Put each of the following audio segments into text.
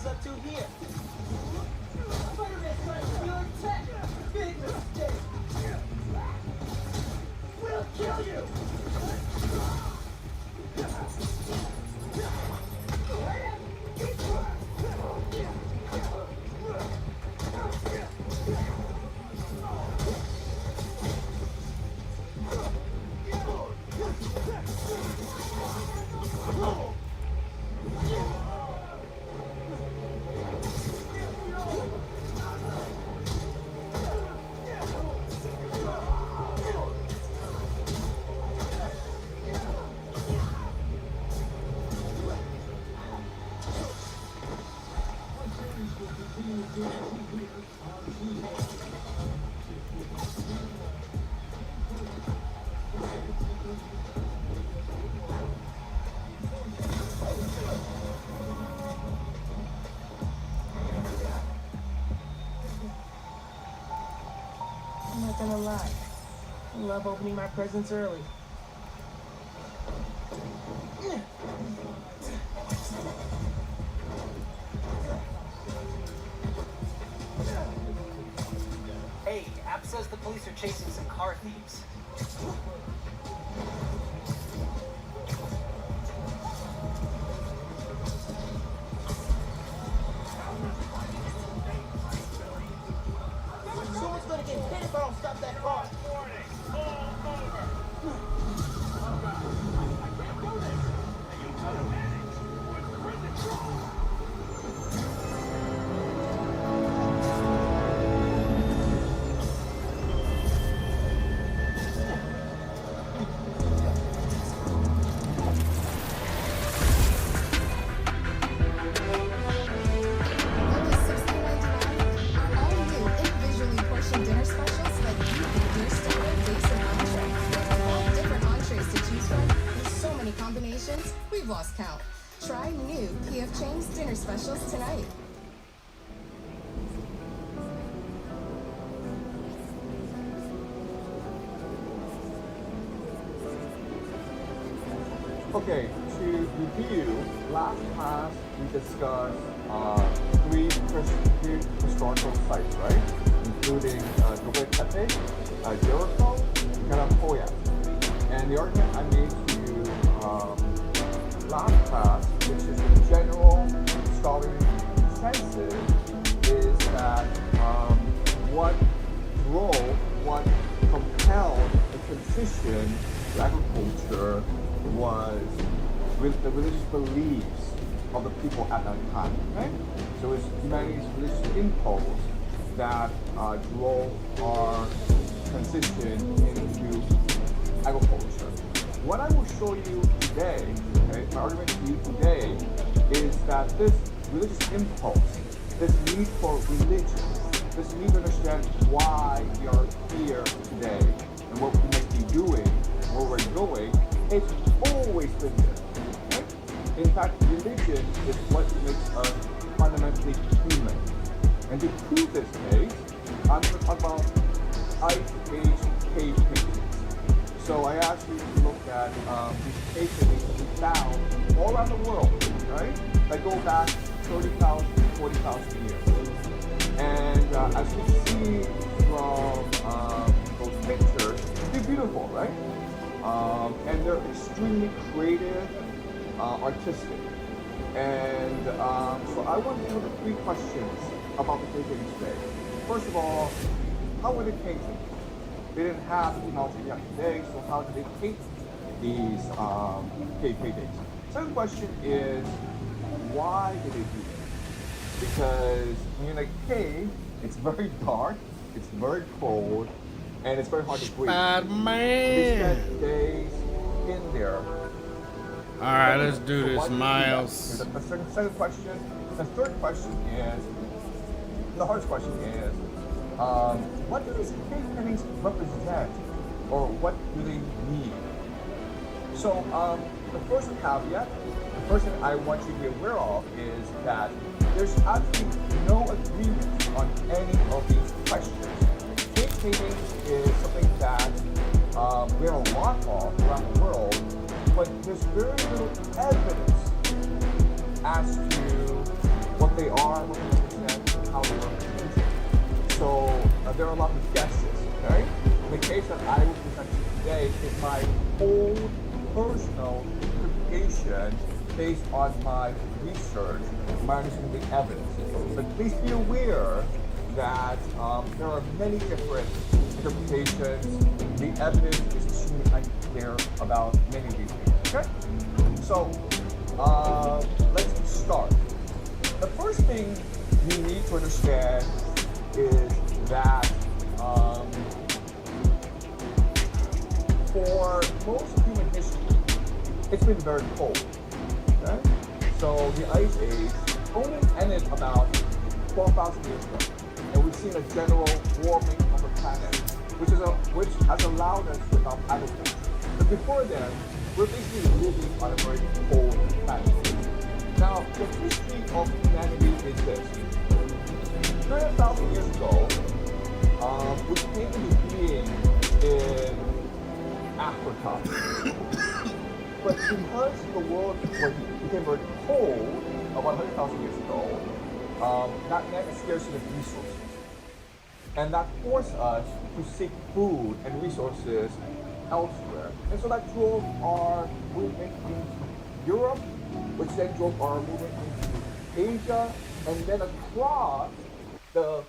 What's up to here? Spider-Man's trying to steal our tech. Big mistake. We'll kill you. I'm not gonna lie. I love opening my presents early. Hey, app says the police are chasing some car thieves. Someone's gonna get hit if I don't stop that car. We've lost count. Try new PF Chang's dinner specials tonight. Okay, to review, last class we discussed three historical sites, right? Including Göbekli Tepe, Jericho, and Karakoya. And the argument I made to you last class, which is the general scholarly consensus, is that what drove, what compelled the transition to agriculture was the religious beliefs of the people at that time, right? So it's humanity's religious impulse that drove our transition into agriculture. What I will show you today, okay, my argument to you today, is that this religious impulse, this need for religion, this need to understand why we are here today and what we might be doing, where we're going, it's always been there. Right? In fact, religion is what makes us fundamentally human. And to prove this case, I'm going to talk about Ice Age cave paintings. So I asked you to look at these cave paintings that we found all around the world, right? That go back 30,000 to 40,000 years. And as you see from those pictures, they're beautiful, right? And they're extremely creative, artistic. And so I want to look at three questions about the cave paintings today. First of all, how were they painted? They didn't have the technology we have today, so how did they paint these cave paintings? Second question is, why did they do this? Because when you're in a cave, it's very dark, it's very cold, and it's very hard to breathe. They spent days in there. Alright, let's do this, Miles. The second question. The third question is, the hardest question is, what do these cave paintings represent, or what do they mean? So the first caveat, the first thing I want you to be aware of is that there's absolutely no agreement on any of these questions. Cave paintings is something that we have a lot of around the world, but there's very little evidence as to what what they are, what they represent, how they work. So there are a lot of guesses, okay? In the case that I will present to you today is my own personal interpretation based on my research, my understanding of the evidence. But please be aware that there are many different interpretations. The evidence is extremely unclear about many of these things, okay? So let's start. The first thing you need to understand is that for most of human history, it's been very cold. Okay? So the Ice Age only ended about 12,000 years ago, and we've seen a general warming of the planet, which has allowed us to develop agriculture. But before then, we're basically living on a very cold planet. Now, the history of humanity is this. 300,000 years ago, we came into being in Africa. But because the world became very cold about 100,000 years ago, that meant a scarcity of resources. And that forced us to seek food and resources elsewhere. And so that drove our movement into Europe, which then drove our movement into Asia, and then across the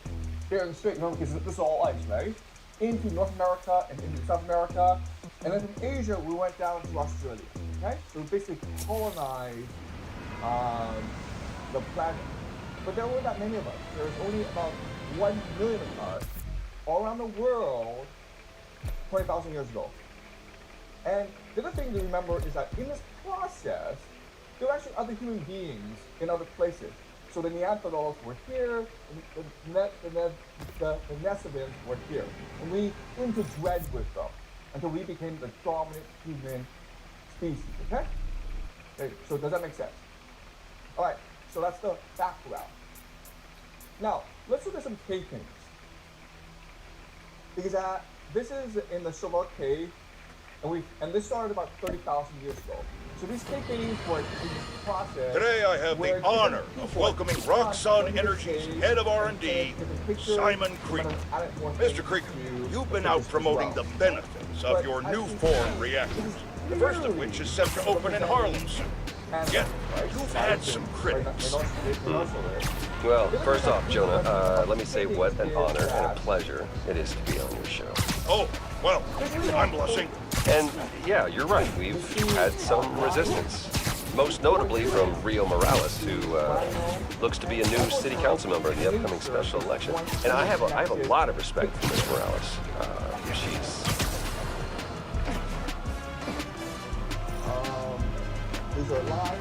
Bering Strait, because this is all ice, right? Into North America and into South America. And then from Asia, we went down to Australia, okay? So we basically colonized the planet. But there weren't that many of us. There was only about 1 million of us all around the world 20,000 years ago. And the other thing to remember is that in this process, there were actually other human beings in other places. So the Neanderthals were here, and the Nesovans were here. And we interbred with them until we became the dominant human species, okay? So does that make sense? All right, so that's the background. Now, let's look at some cave paintings. Because this is in the Silver Cave, and this started about 30,000 years ago. So these cave paintings were in this process. Today I have the honor of welcoming Roxxon Energy's head of R&D, Simon Krieger. Mr. Krieger, you've been out promoting the benefits of your new form reactors, the first of which is set to open in Harlem soon. Yet, you've had some critics. Well, first off, Jonah, let me say what an honor and a pleasure it is to be on your show. Oh, well, I'm blushing. And yeah, you're right, we've had some resistance. Most notably from Rio Morales, who looks to be a new city council member in the upcoming special election. And I have a lot of respect for Ms. Morales. These are lions.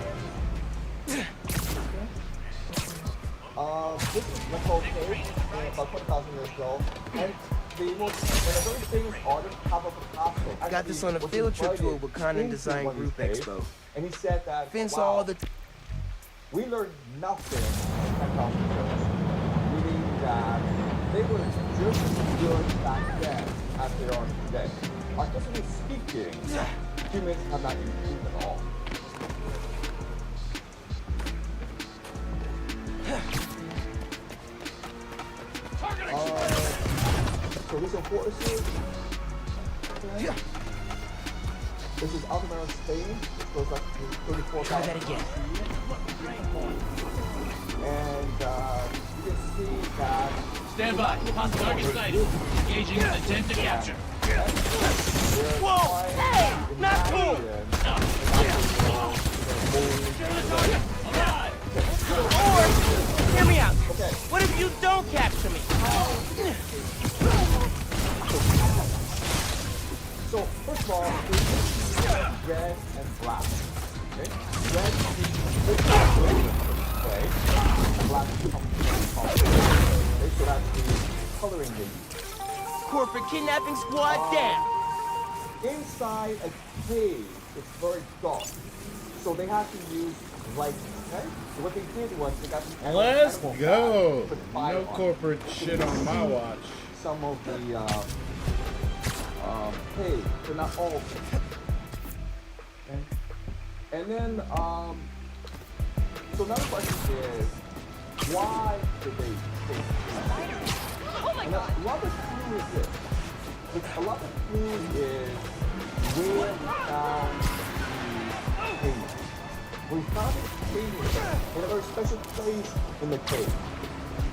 This is Nicole Cave, about 20,000 years ago. And a very famous artist, Pablo Picasso. Got this on a field trip to a Wakanda Design Group Expo. And he said that, Fence wow, all the we learned nothing in 10,000 years. Meaning that they were just as good back then as they are today. Artistically speaking, humans have not improved at all. So these are horses. Okay. This is Altamira, Spain, which goes up to 34,000. Try that again. And you can see that. Stand by. Hostile target sighted. Engaging in intent to capture. Whoa! Hey! Not cool! Or, hear me out. Okay. What if you don't capture me? So, first of all, there's red and black. Okay? Red is play, and black is color. Okay, so that's the coloring they use. Corporate kidnapping squad down. Inside a cave, it's very dark. So they have to use light. Okay? So what they did was they got some Let's animal go. fat, put fire No on it. corporate shit on my watch. Some of the cave, but not all of them. Okay? And then so another question is, why did they chase him? Oh my And god! a lot of clue is this. A lot of clue is where we found the cave. We found the cave in a very special place in the cave.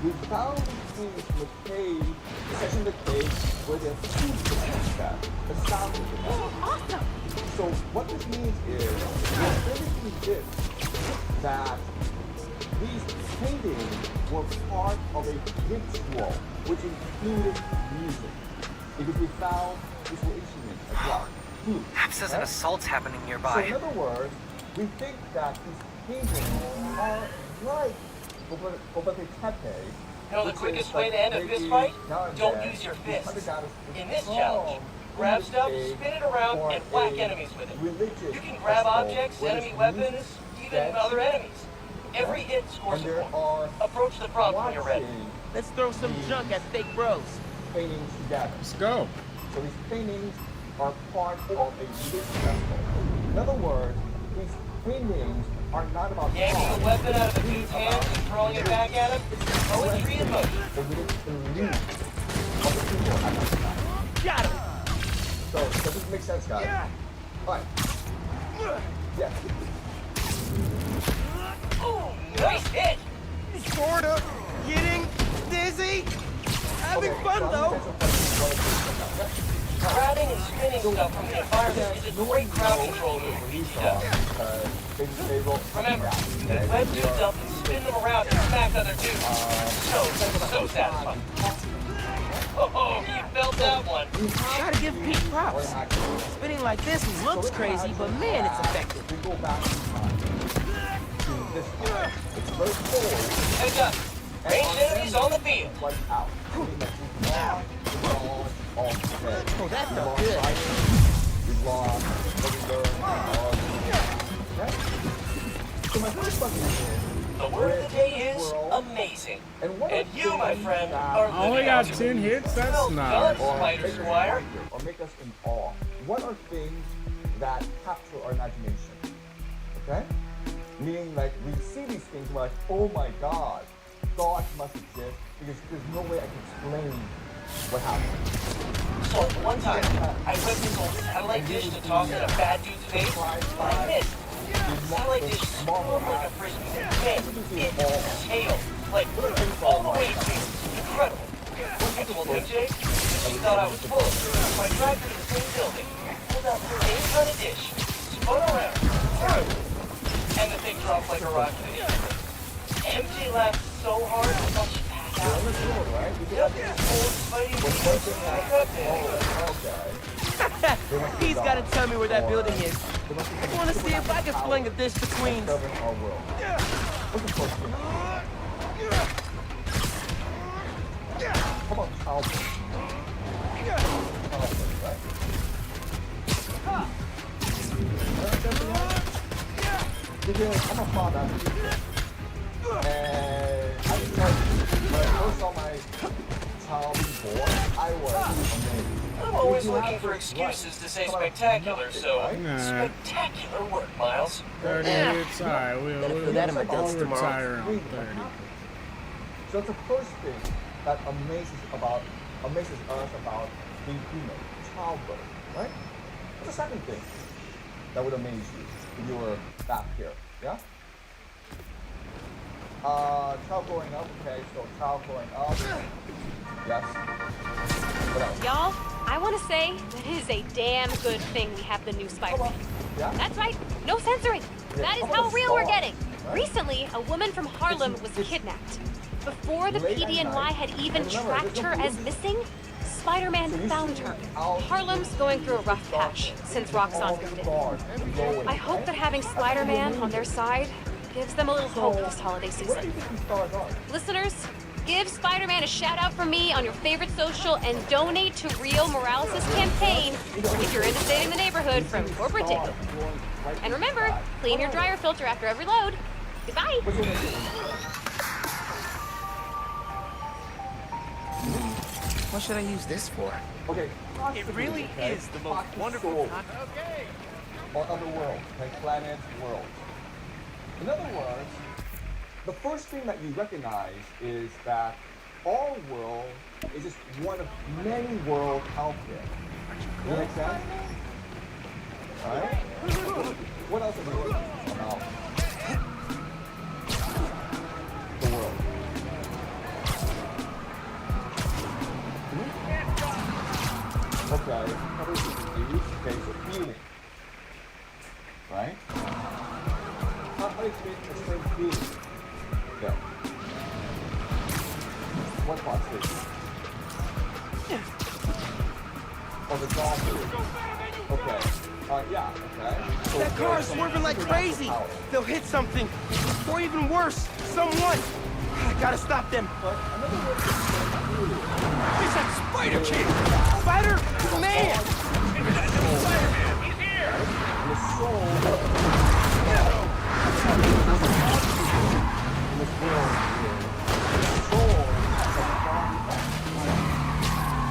We found the cave in the cave, the section of the cave where the food is that, the sound is that. Awesome! So what this means is, we're really this, that these paintings were part of a ritual which included music. Because we found visual instruments as well. Food. App says an right? assault's happening So nearby. in other words, we think that these paintings are like Gobekli Tepe. Know the which quickest is way to end a maybe fist fight? now and Don't then use your these fists. other guys In this perform challenge, grab in stuff, a spin it around, for and whack a enemies with it. religious You can grab festival objects, where enemy there's weapons, music, even dance, other enemies. Every hit scores and a there point. are Approach the prompt when you're ready. watching Let's throw some junk at fake bros. paintings together. Let's go. So these paintings are part of a religious festival. In other words, these paintings are not about Yanking a weapon out of the dude's hands and throwing it back at him. Poetry in motion. the religious belief of the people at that time. Got him. So does this make sense, guys? Alright. Yes. Ooh, nice hit! Sorta. Getting dizzy. Having fun though. Grabbing and spinning stuff from the environment is a great crowd control move for each stuff. Remember, web dudes up and spin them around and smack other dudes. So satisfying. Oh, you felt that one. Gotta give Pete props. Spinning like this looks crazy, but man, it's effective. We go back in time to this time. It's very cold. Heads up. Ranged enemies on the field. Like out. Oh, that felt good. We've lost, but we learned, okay? So my first question is, The word of the day is amazing. And you, my friend, are I only living got out 10 hits? That's Well not. done, Spider Squire. or make us in awe. What are things that capture our imagination? Okay? Meaning like we see these things we're like, oh my God, God must exist because there's no way I can explain what happened. So one time, I whipped this old satellite dish to toss in a bad dude's face, but I missed. The satellite dish spun like a frisbee. Man, it tailed, like, all the way to me. Incredible. I told MJ, she thought I was full, so I dragged her to the same building, pulled out the same kind of dish, spun around, threw, and the thing dropped like a rock to the earth. MJ laughed so hard, I thought she passed out. Right? Yep, old Spidey was back up there. He's gotta tell me where that building is. I wanna see if I can fling a dish between. Serving our world. What's the first thing? How about childhood? Childhood, right? Because I'm a father, I'm a teacher. And I can tell you, when I first saw my child being born, I was amazed. I'm always looking for excuses to say spectacular, so Nah. spectacular work, Miles. 30 hits. Alright, Gotta put that in my we'll guts tomorrow. retire on 30. So it's the first thing that amazes us about being human, childbirth, right? What's the second thing that would amaze you if you were back here? Yeah? Child growing up, okay, so child growing up. Yes. What else? Y'all, I want to say that it is a damn good thing we have the new Spider-Man. Yeah? That's right, no censoring. That is how real we're getting. Recently, a woman from Harlem was kidnapped. Before the PDNY had even tracked her as missing, Spider-Man found her. Harlem's going through a rough patch since Roxxon moved in. I hope that having Spider-Man on their side gives them a little hope this holiday season. Listeners, give Spider-Man a shout-out from me on your favorite social and donate to Rio Morales' campaign if you're into saving the neighborhood from corporate takeover. And remember, clean your dryer filter after every load. Goodbye! What should I use this for? Okay. It really is the most wonderful Okay. Or other worlds, like planets, worlds. In other words, the first thing that you recognize is that our world is just one of many worlds out there. Does that make sense? Alright? What else have we learned about the world? Okay, how do we use? Okay, so feeling. Right? How do you explain feeling? Okay. What part's this? Oh, the dolphin. Okay. Yeah, okay. So That car's swerving like crazy. They'll hit something. Or even worse, someone. I gotta stop them. But another word for feeling. It's that Spider Kid! Spider Man! Spider-Man, he's here! The soul in this world is the soul of the body of Christ.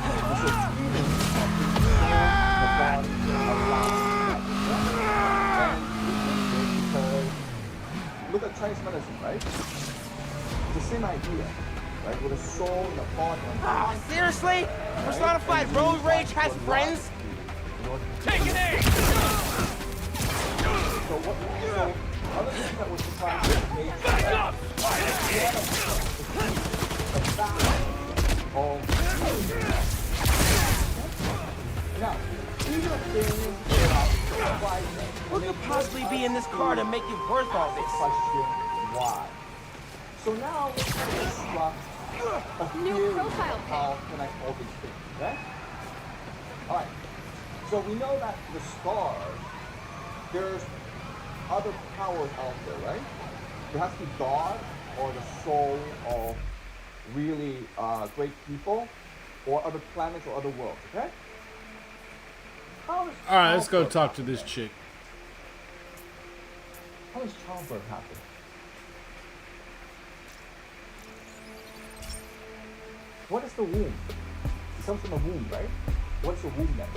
And so feeling is the body of life. And because look at Chinese medicine, right? It's the same idea, right? With a soul and a body. Seriously? Personified road rage has friends? Take an aim! So other things that were surprised with nature, Back right? up! Fight it, kid! The fact of now, these are things that are surprising. What could possibly be in this car to make it worth all this? Question why? So now let's construct a New theory profile of how connect all these things, okay? Alright. So we know that the stars, there's other powers out there, right? There has to be God or the soul of really great people or other planets or other worlds, okay? Alright, let's go talk to this chick. How does childbirth happen? What is the womb? It comes from the womb, right? What's the womb then?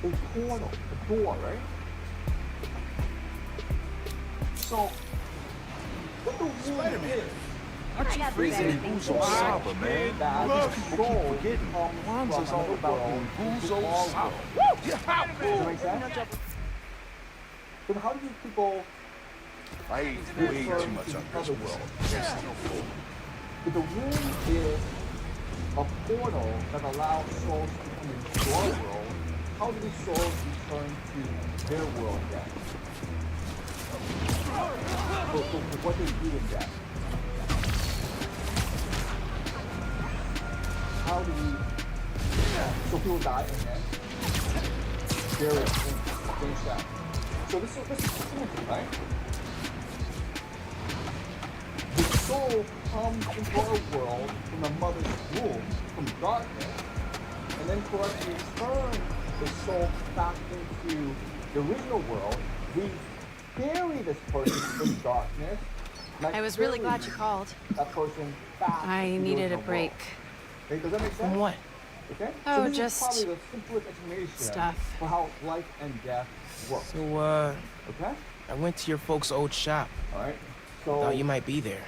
A portal, a door, right? So, what the womb is? Aren't you freezing? Who's so sober, man? Look, people keep forgetting. Kwanzaa's all about being who's so sober. Does that make sense? But how do you people... I ate way too much on this world. But the womb is a portal that allows souls to come into our world. How do these souls return to their world then? So what they do in that? How do we... So people die and then bury it, finish that. So this is Trinity, right? The soul comes into our world from the mother's womb, from darkness, and then for us to return the soul back into the original world, we bury this person in darkness. I was really glad you called. That person back I into the needed a original break. world. Okay, does that make sense? From what? Okay? Oh, so this just is probably the simplest explanation stuff. for how life and death work. So, Okay? I went to your folks' old shop. Alright. Thought So you might be there.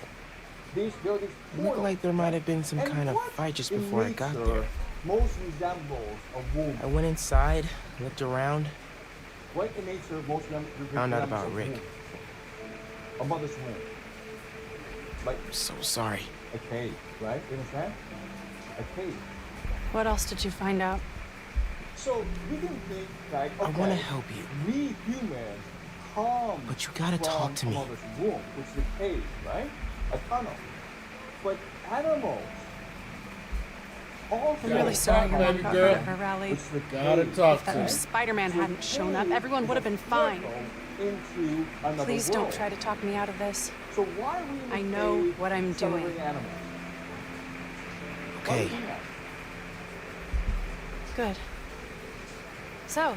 these buildings It looked like there might have been some And kind of what fight just in before I got nature there. most resembles a womb. I went inside, looked around, What in nature most found out resembles about a Rick. womb? A mother's womb. Like I'm so sorry. a cave, right? You understand? A cave. What else did you find out? So we can think like, okay, I want to help you, we humans come but you gotta talk from to a me. mother's womb, which is a cave, right? A tunnel. But animals also I'm really sorry your mom baby got girl. hurt at her rally. which is a Gotta cave. talk If to her. Spider-Man hadn't shown up, everyone would have been fine. Into another Please don't world. try to talk me out of this. So why are we in the I know cave what I'm celebrating doing. animals? Why are Okay. we doing that? Good. So,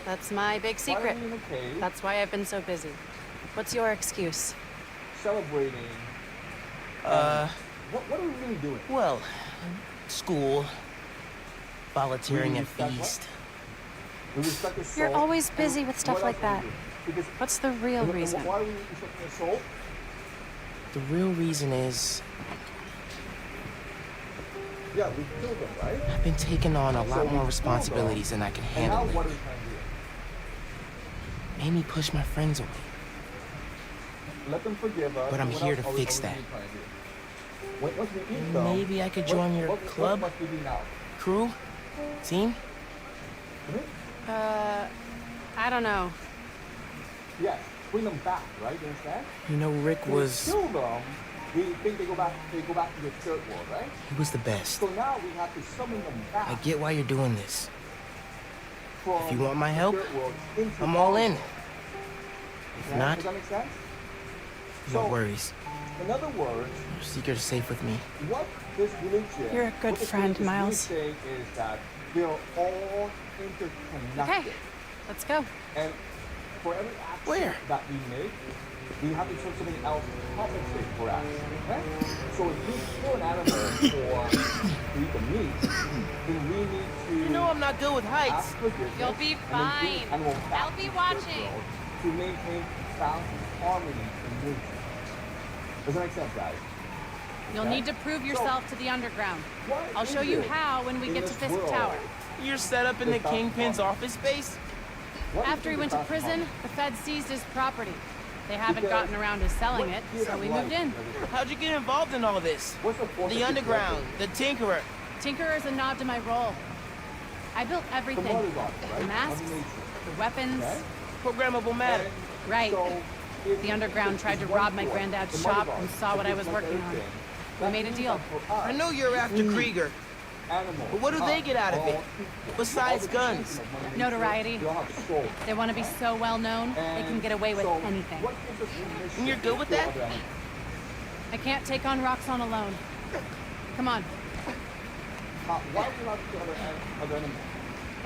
that's my big Why secret. are we in the cave That's why I've been so busy. What's your excuse? celebrating? What are we really doing? Well, school, volunteering at That's what? Feast, We respect your soul. You're always and busy with stuff what like else can that. we do? Because What's the real reason? why are we respecting your soul? The real reason is Yeah, we killed them, right? I've been taking on a So lot we more killed responsibilities them, than I can And now handle what are lately. we trying to Made me push my friends away. do? Let them forgive us. But I'm What here else to are we- fix are we that. trying to do? Once we eat them, Maybe I could join your club? What must we do now? Crew? Team? I don't know. Yes, bring them back, right? You understand? You know, Rick We was... kill them. We think they go back to the third world, right? He was the best. So now we have to summon them back. I get why you're doing this. From If you want my help, the third world into I'm all our in. world. If Okay? not, Does that make sense? no So, worries. in other words, Your secret is safe with me. what this religion, You're a good what this friend, religion is really Miles. saying is that they're all interconnected. Okay, let's go. And for every action Where? that we make, we have to put something else to compensate for that. Okay? So if we kill an animal for to eat the meat, then we need to You know I'm not good with heights. ask forgiveness You'll be and then bring fine. the animal back I'll be to the watching. world to maintain balance and harmony in nature. Does that make sense, guys? You'll Okay? need to prove yourself to the underground. What I'll show is you it how when we in get to this Fisk world Tower. You're set up in the without Kingpin's harmony? office space? What After he is went to without prison, harmony? the Fed seized his property. They haven't Because gotten around to selling what it, gives so we life moved in. to everything? How'd you get involved in all this? What's the force The of underground, the Tinkerer. Tinkerer is a nod to my role. I built the everything. mother's art, right? The masks, Mother Nature. the weapons. Okay? Programmable matter. And Right. so if The underground tried to one rob my force, granddad's the shop mother's and art, saw what that I was gives life working on. everything, We that made a means deal. that for us, I know you're after we, Krieger, animals, but what do they get out of it? all equal. Besides All the guns? creatures of Mother Nature, Notoriety. they all have souls. They want to be so well known, they can And get away with so anything. what gives us permission And you're good with to kill that? other animals? I can't take on Roxxon alone. Come on. Why would we not kill other animals?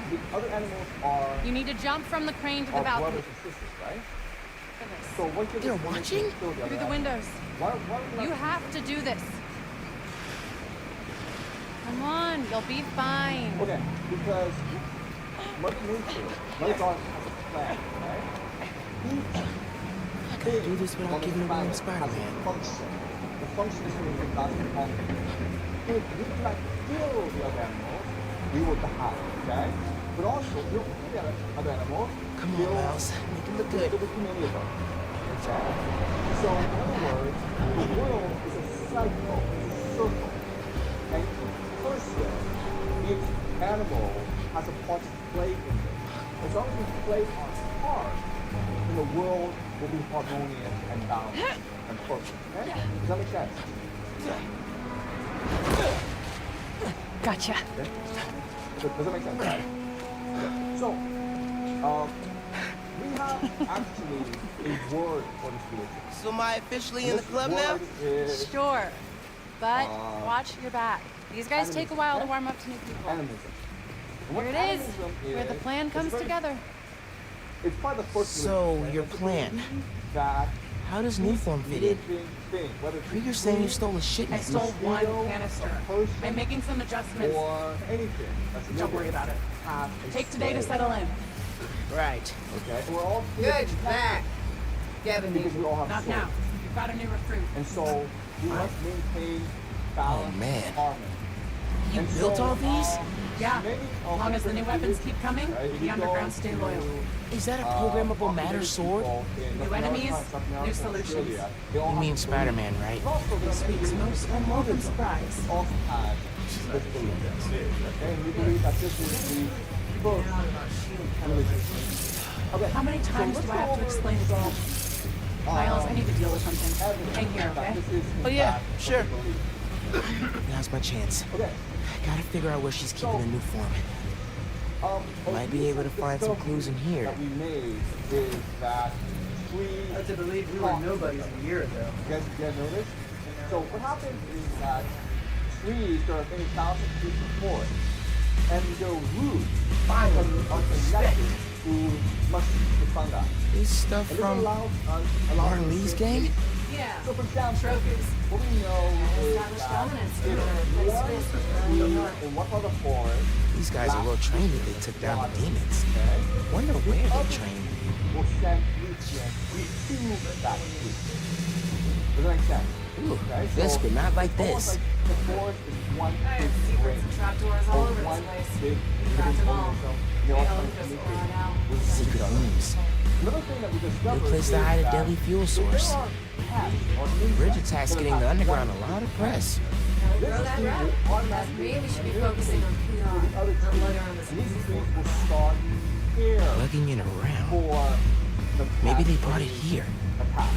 The other animals are You need to jump from the crane to the our balcony. brothers and sisters, right? Look at this. So what gives They're us permission watching? to kill the other Through the animals? windows. Why would we You not have to do this. Come on, you'll be fine. Okay, because Mother Nature, Mother God has a plan, right? I gotta do this without giving away my Spider-Man. Function. The function is to make God's plan. If we do not kill the other animals, we will die, okay? But also, we don't kill the other animals. Come on, we'll Miles. Make it look good. kill too many of them. Okay? So, in other words, the world is a cycle, it's a circle. And each person, each animal has a part to play in it. As long as we play our part, then the world will be harmonious and balanced and perfect. Okay? Does that make sense? Gotcha. Okay? Does that make sense, guys? So, we have actually a word for this religion. So am I officially in the This club now? word is Sure. But watch your back. These guys take a animism, while to okay? warm up to new people. Animism. And what Here it is, animism where the plan it's comes very- together. It's probably the first So, religion, your it's a plan. belief that How does Newform fit in? living thing, whether it's Krieger's saying you stole a shipment. stole one mosquito, canister. a person, I'm making some adjustments. or anything. That's Don't worry about it. has a Take today to soul, settle in. Right. Okay, and we're all Good, back. Gavin, because we all have Not souls. now. You've got a new recruit. And so we must maintain balance Oh, man. and harmony. You And built so, all these? Yeah. many As long as the new weapons keep coming, right, if the you underground go stay loyal. to, Is that a programmable matter sword? New enemies, new solutions. You mean Spider-Man, right? This week's most unwelcome surprise. Also has this belief. And we believe that this is the first religion. Okay. How many times do I have to explain it to you? Miles, I need to deal with something. Hang here, okay? Oh yeah, sure. Now's my chance. Okay. Gotta figure out where she's keeping the new form. Might be able to find some clues in here. That we made is that To believe we were nobodies a year ago. You guys know this? So what happens is that trees that are many thousands of feet from forest, and their roots are connected to much the fungi. This stuff And this from allows us Martin Lee's gang? Yeah. So for example, Trophies. what we know is Established that dominance if over one Swiss tree or North. in one part of the forest, These guys are well trained if they took down the demons. okay, Wonder where they trained. will send nutrients to that tree. Does that make sense? Ooh, Okay, this so but not like it's almost this. like the forest is one I big have secrets ring, and trapdoors all or over one this place. big We living cracked them all. organism. They They all all try to just communicate around now. with Secret rooms. Another thing that we discovered Good place to is hide a that deadly fuel if source. there are pests or insects Bridge attacks that getting the attack underground one a lot of press. Now we This grow that tree route. will That's automatically me. We should be communicate focusing on with PR, the other not trees. blood on this. And these trees will start here Plugging in around. for the Maybe they pest brought it to here. attack.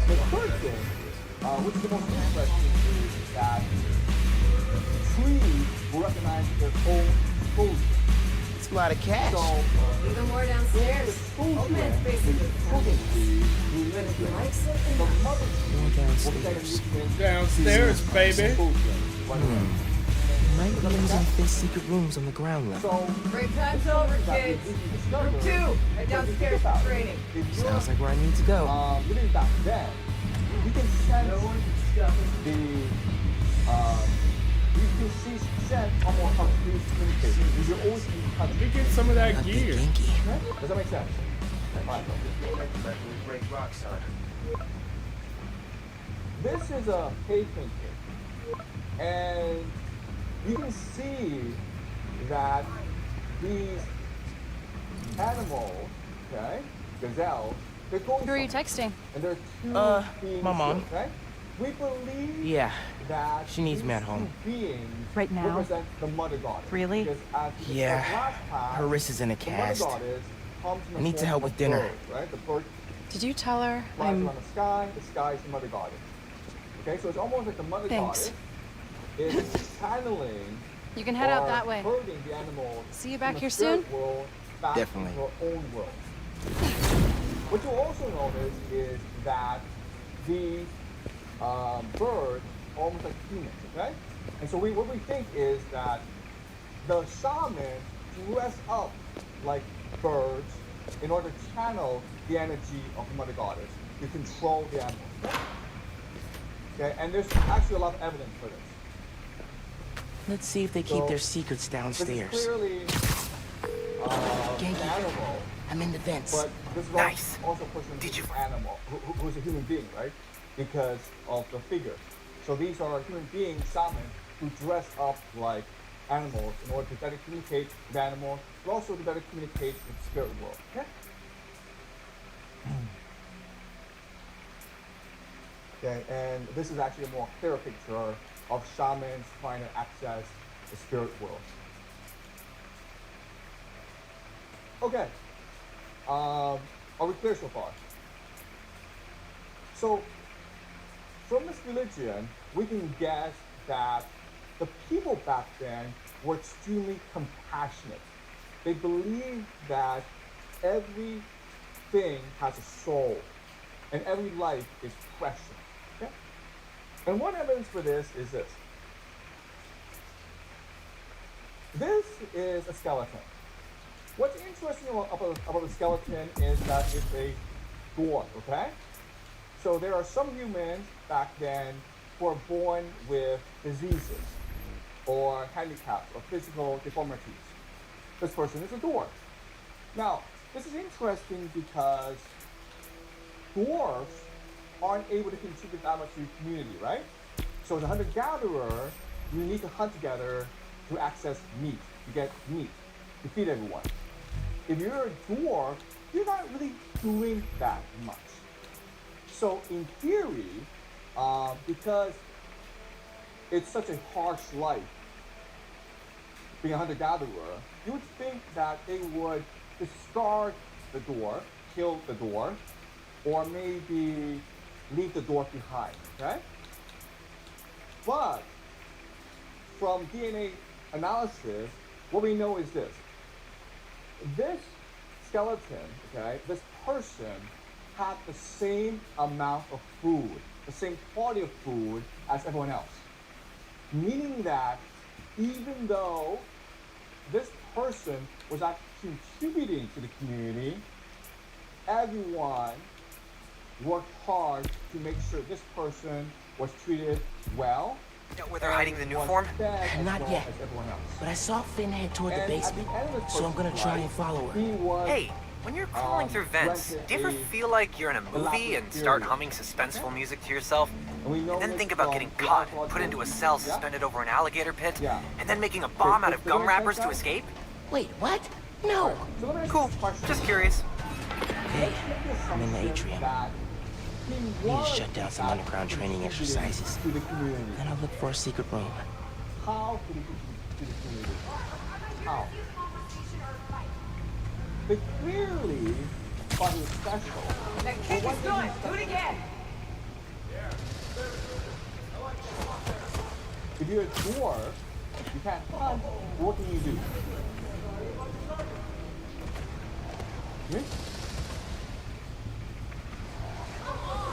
The third thing, which is the most interesting, is that trees will recognize their own exposure. It's a lot of cash. So, Even more downstairs. exposure Open it, is basically. children trees who But live if you there. like something, The mother tree More will send downstairs. nutrients Downstairs, to baby. exposure. Might be using Finn's secret rooms on the ground level. So, break time's over, kids. Group 2, head downstairs for training. Sounds like where I need to go. Living back then, you can sense No one's discussing. you can sense almost how trees communicate. You always be touch. Let me get some of that Not the gear. Genki. Does that make sense? Fine. Break rocks on. This is a pavement here, and you can see that these animals, okay, gazelles, they're going. Who are you somewhere. texting? And there are two beings my mom. here, okay? We believe Yeah, that she needs these me at home. two beings Right now? represent the mother goddess. Really? Because as we Yeah, discussed last time, her wrist is in a the mother cast. goddess comes in the I need to form help of with dinner. bird, right? The bird Did you tell her flies around the sky is the mother goddess. Okay, so it's almost like the mother Thanks. goddess is channeling You can head out or that way. herding the animals See you from back the here spirit soon? world back Definitely. into our own world. What you'll also notice is that these birds are almost like humans, okay? And so what we think is that the shaman dress up like birds in order to channel the energy of the mother goddess to control the animals. Okay, and there's actually a lot of evidence for this. Let's see if they keep So, their secrets This is downstairs. clearly an Genki. animal, I'm in the vents. but this is Nice. also a person who's an animal, who's a human being, right? Because of the figure. So these are human beings, shamans, who dress up like animals in order to better communicate with animals, but also to better communicate with the spirit world. Okay? Okay, and this is actually a more clearer picture of shamans trying to access the spirit world. Okay, are we clear so far? So, from this religion, we can guess that the people back then were extremely compassionate. They believed that everything has a soul, and every life is precious. Okay? And one evidence for this is this. This is a skeleton. What's interesting about the skeleton is that it's a dwarf, okay? So there are some humans back then who are born with diseases or handicaps or physical deformities. This person is a dwarf. Now, this is interesting because dwarfs aren't able to contribute that much to the community, right? So as a hunter-gatherer, you need to hunt together to access meat, to get meat, to feed everyone. If you're a dwarf, you're not really doing that much. So in theory, because it's such a harsh life, being a hunter-gatherer, you would think that they would discard the dwarf, kill the dwarf, or maybe leave the dwarf behind, okay? But from DNA analysis, what we know is this. This skeleton, okay, this person had the same amount of food, the same quality of food as everyone else. Meaning that even though this person was actually contributing to the community, everyone worked hard to make sure this person was treated well. Where they're hiding the new form? Not yet. But I saw Finn head toward the basement, so I'm gonna try and follow her. Hey, when you're crawling through vents, do you ever feel like you're in a movie and start humming suspenseful music to yourself? And then think about getting caught and put into a cell suspended over an alligator pit, and then making a bomb out of gum wrappers to escape? Wait, what? No! Cool. Just curious. Okay, I'm in the atrium. I need to shut down some underground training exercises. Then I'll look for a secret room. How could he contribute to the community? How? They clearly thought he was special. That kick is good. Do it again. If you're a dwarf, you can't hunt. What can you do?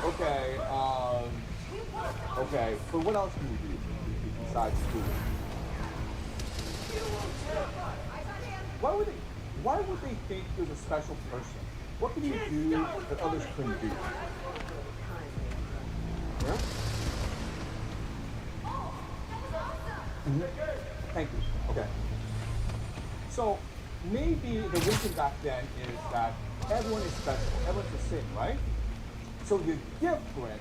Okay, okay, but what else can you do besides food? Why would they think you're a special person? What can you do that others couldn't do? Yeah? Thank you. Okay. So maybe the reason back then is that everyone is special. Everyone's the same, right? So you're different.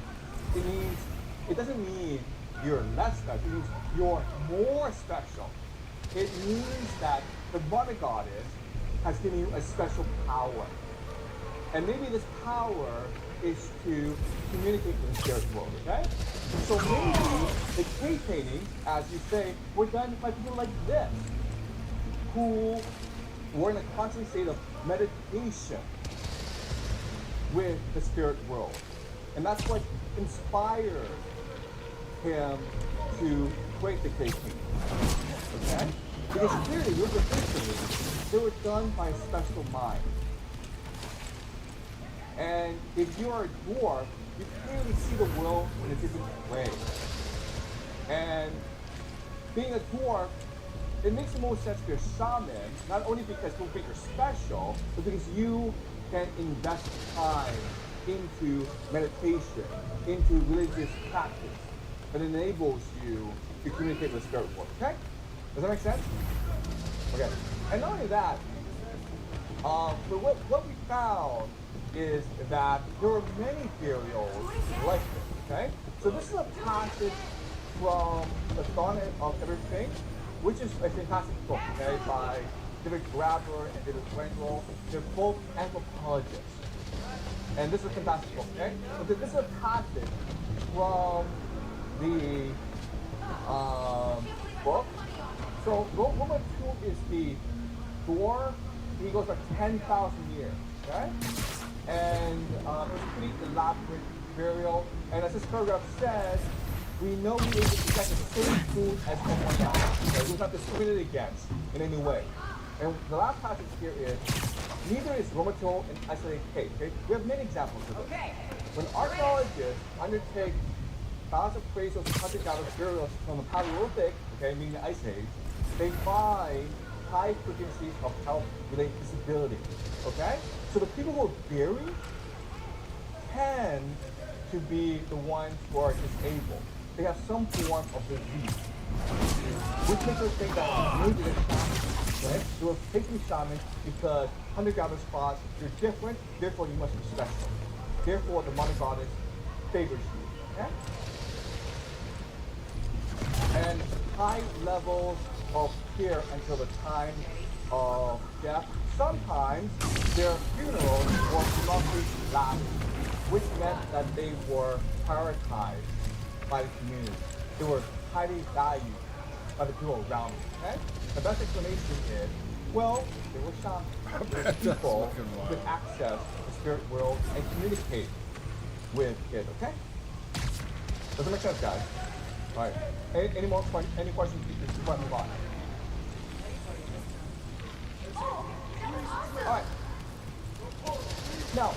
It doesn't mean you're less special. It means you're more special. It means that the mother goddess has given you a special power. And maybe this power is to communicate with the spirit world, okay? So maybe the cave paintings, as you say, were done by people like this, who were in a constant state of meditation with the spirit world. And that's what inspired him to create the cave paintings, okay? Because clearly, your paintings, they were done by a special mind. And if you're a dwarf, you clearly see the world in a different way. And being a dwarf, it makes the most sense to be a shaman, not only because people think you're special, but because you can invest time into meditation, into religious practice that enables you to communicate with the spirit world, okay? Does that make sense? Okay. And not only that, but what we found is that there are many burials like this, okay? So this is a passage from The Dawn of Everything, which is a fantastic book, okay, by David Graeber and David Wengrow. They're both anthropologists. And this is a fantastic book, okay? So this is a passage from the book. So Roma 2 is the dwarf. He goes back 10,000 years, okay? And it was a pretty elaborate burial. And as this paragraph says, we know he ate exactly the same food as someone else. Okay? He was not discriminated against in any way. And the last passage here is, neither is Romato an isolated case. Okay? We have many examples of this. Okay. When archaeologists undertake thousands of appraisals of hunter-gatherer burials from the Paleolithic, okay, meaning the Ice Age, they find high frequencies of health-related disability. Okay? So the people who are buried tend to be the ones who are disabled. They have some form of disease, which makes us think that maybe they're shamans, right? They were taking shamans because hunter-gatherers thought you're different, therefore you must be special. Therefore, the mother goddess favors you. Okay? And high levels of care until the time of death. Sometimes their funerals were roughly lavish, which meant that they were prioritized by the community. They were highly valued by the people around them. Okay? The best explanation is, well, they were shamans. People who could access the spirit world and communicate with it. Okay? Does that make sense, guys? All right. Any more questions? Any questions before I move on? All right. Now,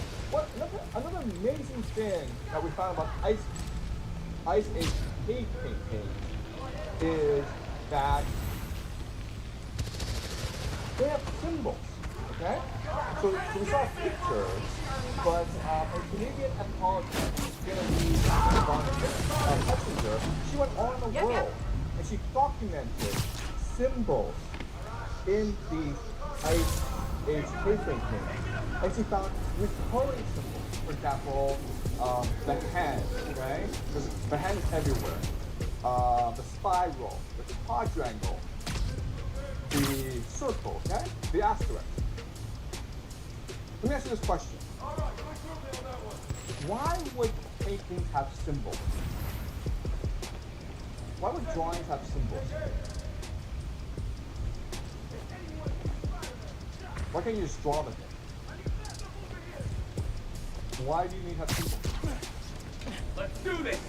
another amazing thing that we found about Ice Age cave painting is that they have symbols. Okay. So we saw pictures, but a Canadian anthropologist, Genevieve Hutchinger, she went all around the world and she documented symbols in the Ice Age cave painting. And she found recurring symbols. For example, the hand, okay? The hand is everywhere. The spiral, the quadrangle, the circle, okay? The asterisk. Let me ask you this question. Why would paintings have symbols? Why would drawings have symbols? Why can't you just draw the thing? Why do you need to have symbols? Let's do this!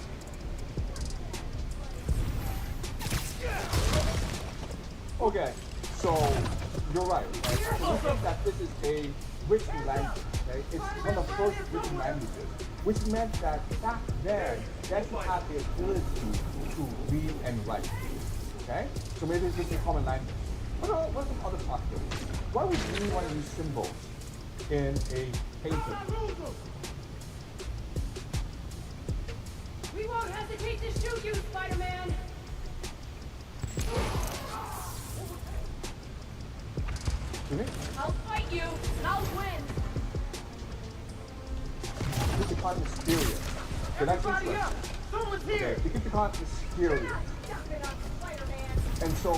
Okay, so you're right. So we think that this is a written language, okay? It's one of the first written languages, which meant that back then, they actually had the ability to read and write, okay? So maybe it's just a common language. What are some other possibilities? Why would you want to use symbols in a painting? We won't hesitate to shoot you, Spider-Man! I'll fight you, and I'll win! You could find mysterious. Okay, that's interesting. Someone's Okay, here! you could find mysterious. And so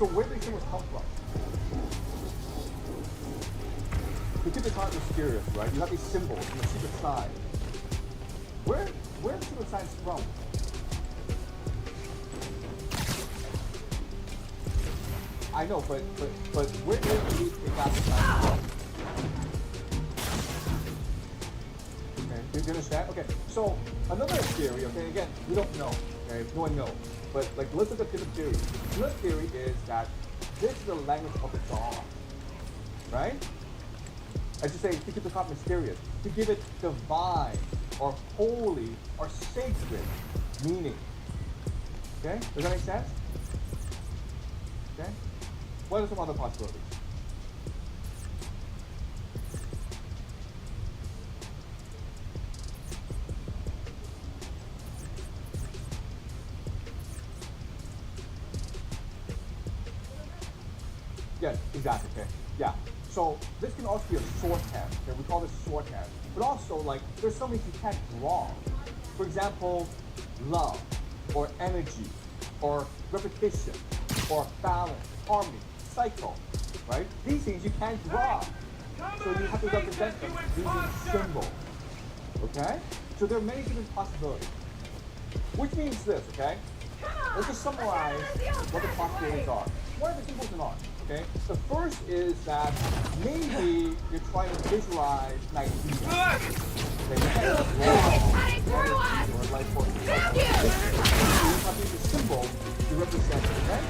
where do these symbols come from? You keep the con mysterious, right? You have these symbols and the secret signs. Where are the secret signs from? I know, but where do you got the signs from? Okay, do you understand? Okay, so another theory, okay, again, we don't know, okay, no one knows. But like, let's look at different theories. Another theory is that this is the language of the dawn, right? I should say, to keep the top mysterious, to give it divine, or holy, or sacred meaning. Okay? Does that make sense? Okay? What are some other possibilities? Yes, exactly, okay. Yeah. So this can also be a shorthand, okay? We call this shorthand. But also, like, there's some things you can't draw. For example, love, or energy, or repetition, or balance, harmony, cycle, right? These things you can't draw. So you have to represent them using symbols, okay? So there are many different possibilities. Which means this, okay? Let's just summarize what the possibilities are. What are the symbols in art? Okay? The first is that maybe you're trying to visualize Nigeria. Okay, you can't draw or like for you have to use a symbol to represent it, okay?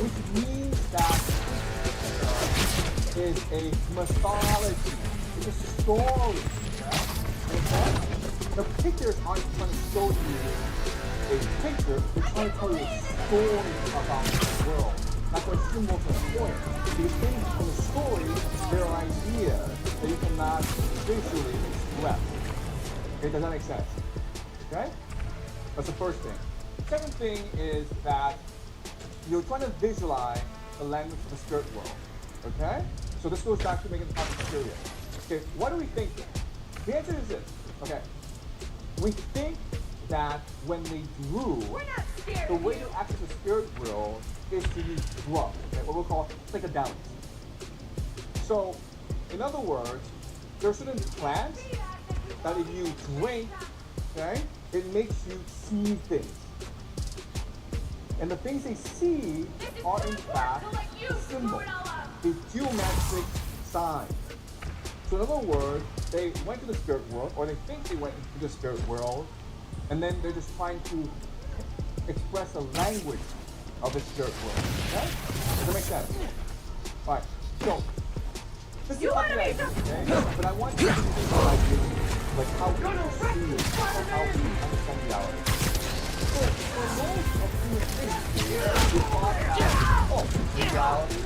Which means that is a mythology. It's a story. Okay? The pictures aren't trying to show you a picture, they're trying to tell you a story about the world. That's why symbols are important. These things in the story, there are ideas that you cannot visually express. Okay, does that make sense? Okay? That's the first thing. Second thing is that you're trying to visualize the language of the spirit world. Okay? So this goes back to making the topic serious. Okay, what are we thinking? The answer is this. Okay. We think that when they drew, the way to access the spirit world is to use drugs, okay? What we'll call psychedelics. So, in other words, there are certain plants that if you drink, okay, it makes you see things. And the things they see are in fact symbols, a geometric sign. So in other words, they went to the spirit world, or they think they went into the spirit world, and then they're just trying to express the language of the spirit world. Okay? Does that make sense? Alright, so this is not the idea, okay? But I want you to visualize like how we see it, or how we understand reality. So for most of human history, we thought that, oh, reality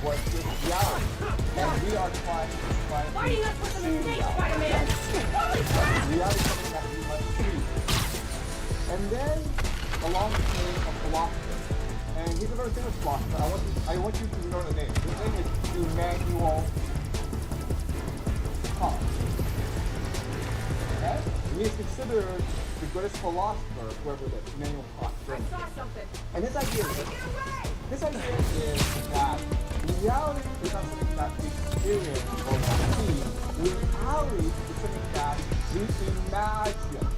was just reality. And we are trying to Why do you not put them in snakes, Spider-Man? Holy crap! reality is something that we must see. And then along came a philosopher. And he's a very famous philosopher. I want you to learn the name. His name is Immanuel Kant. Okay? He is considered the greatest philosopher whoever lived, Immanuel Kant. I saw something. And his idea is that reality is not something that we experience or see. Reality is something that we imagine,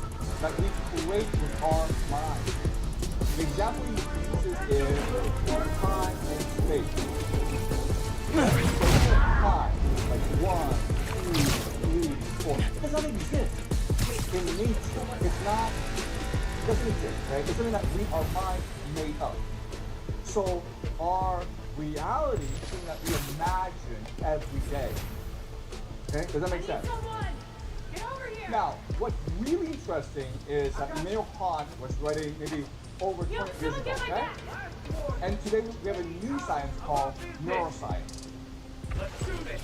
that we create with our mind. The example he uses is time and space. So time, like 1, 2, 3, 4, does not exist in nature. It doesn't exist, right? It's something that our mind made up. So our reality is something that we imagine every day. Okay, does that make sense? Get over here! Now, what's really interesting is that Immanuel Kant was writing maybe over 20 years ago, okay? And today we have a new science called neuroscience. Let's shoot it!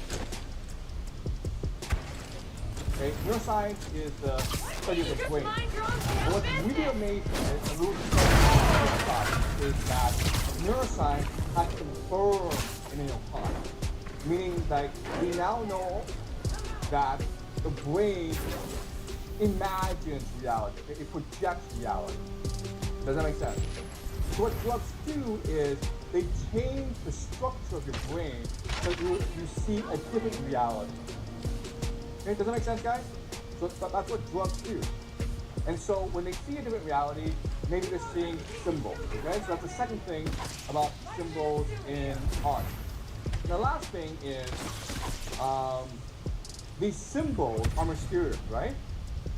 Okay, neuroscience is the study of the brain. And what's really amazing is, that neuroscience has confirmed Immanuel Kant, meaning that we now know that the brain imagines reality, it projects reality. Does that make sense? So what drugs do is they change the structure of your brain so you see a different reality. Okay, does that make sense, guys? So that's what drugs do. And so when they see a different reality, maybe they're seeing symbols, okay? So that's the second thing about symbols in art. And the last thing is, these symbols are mysterious, right?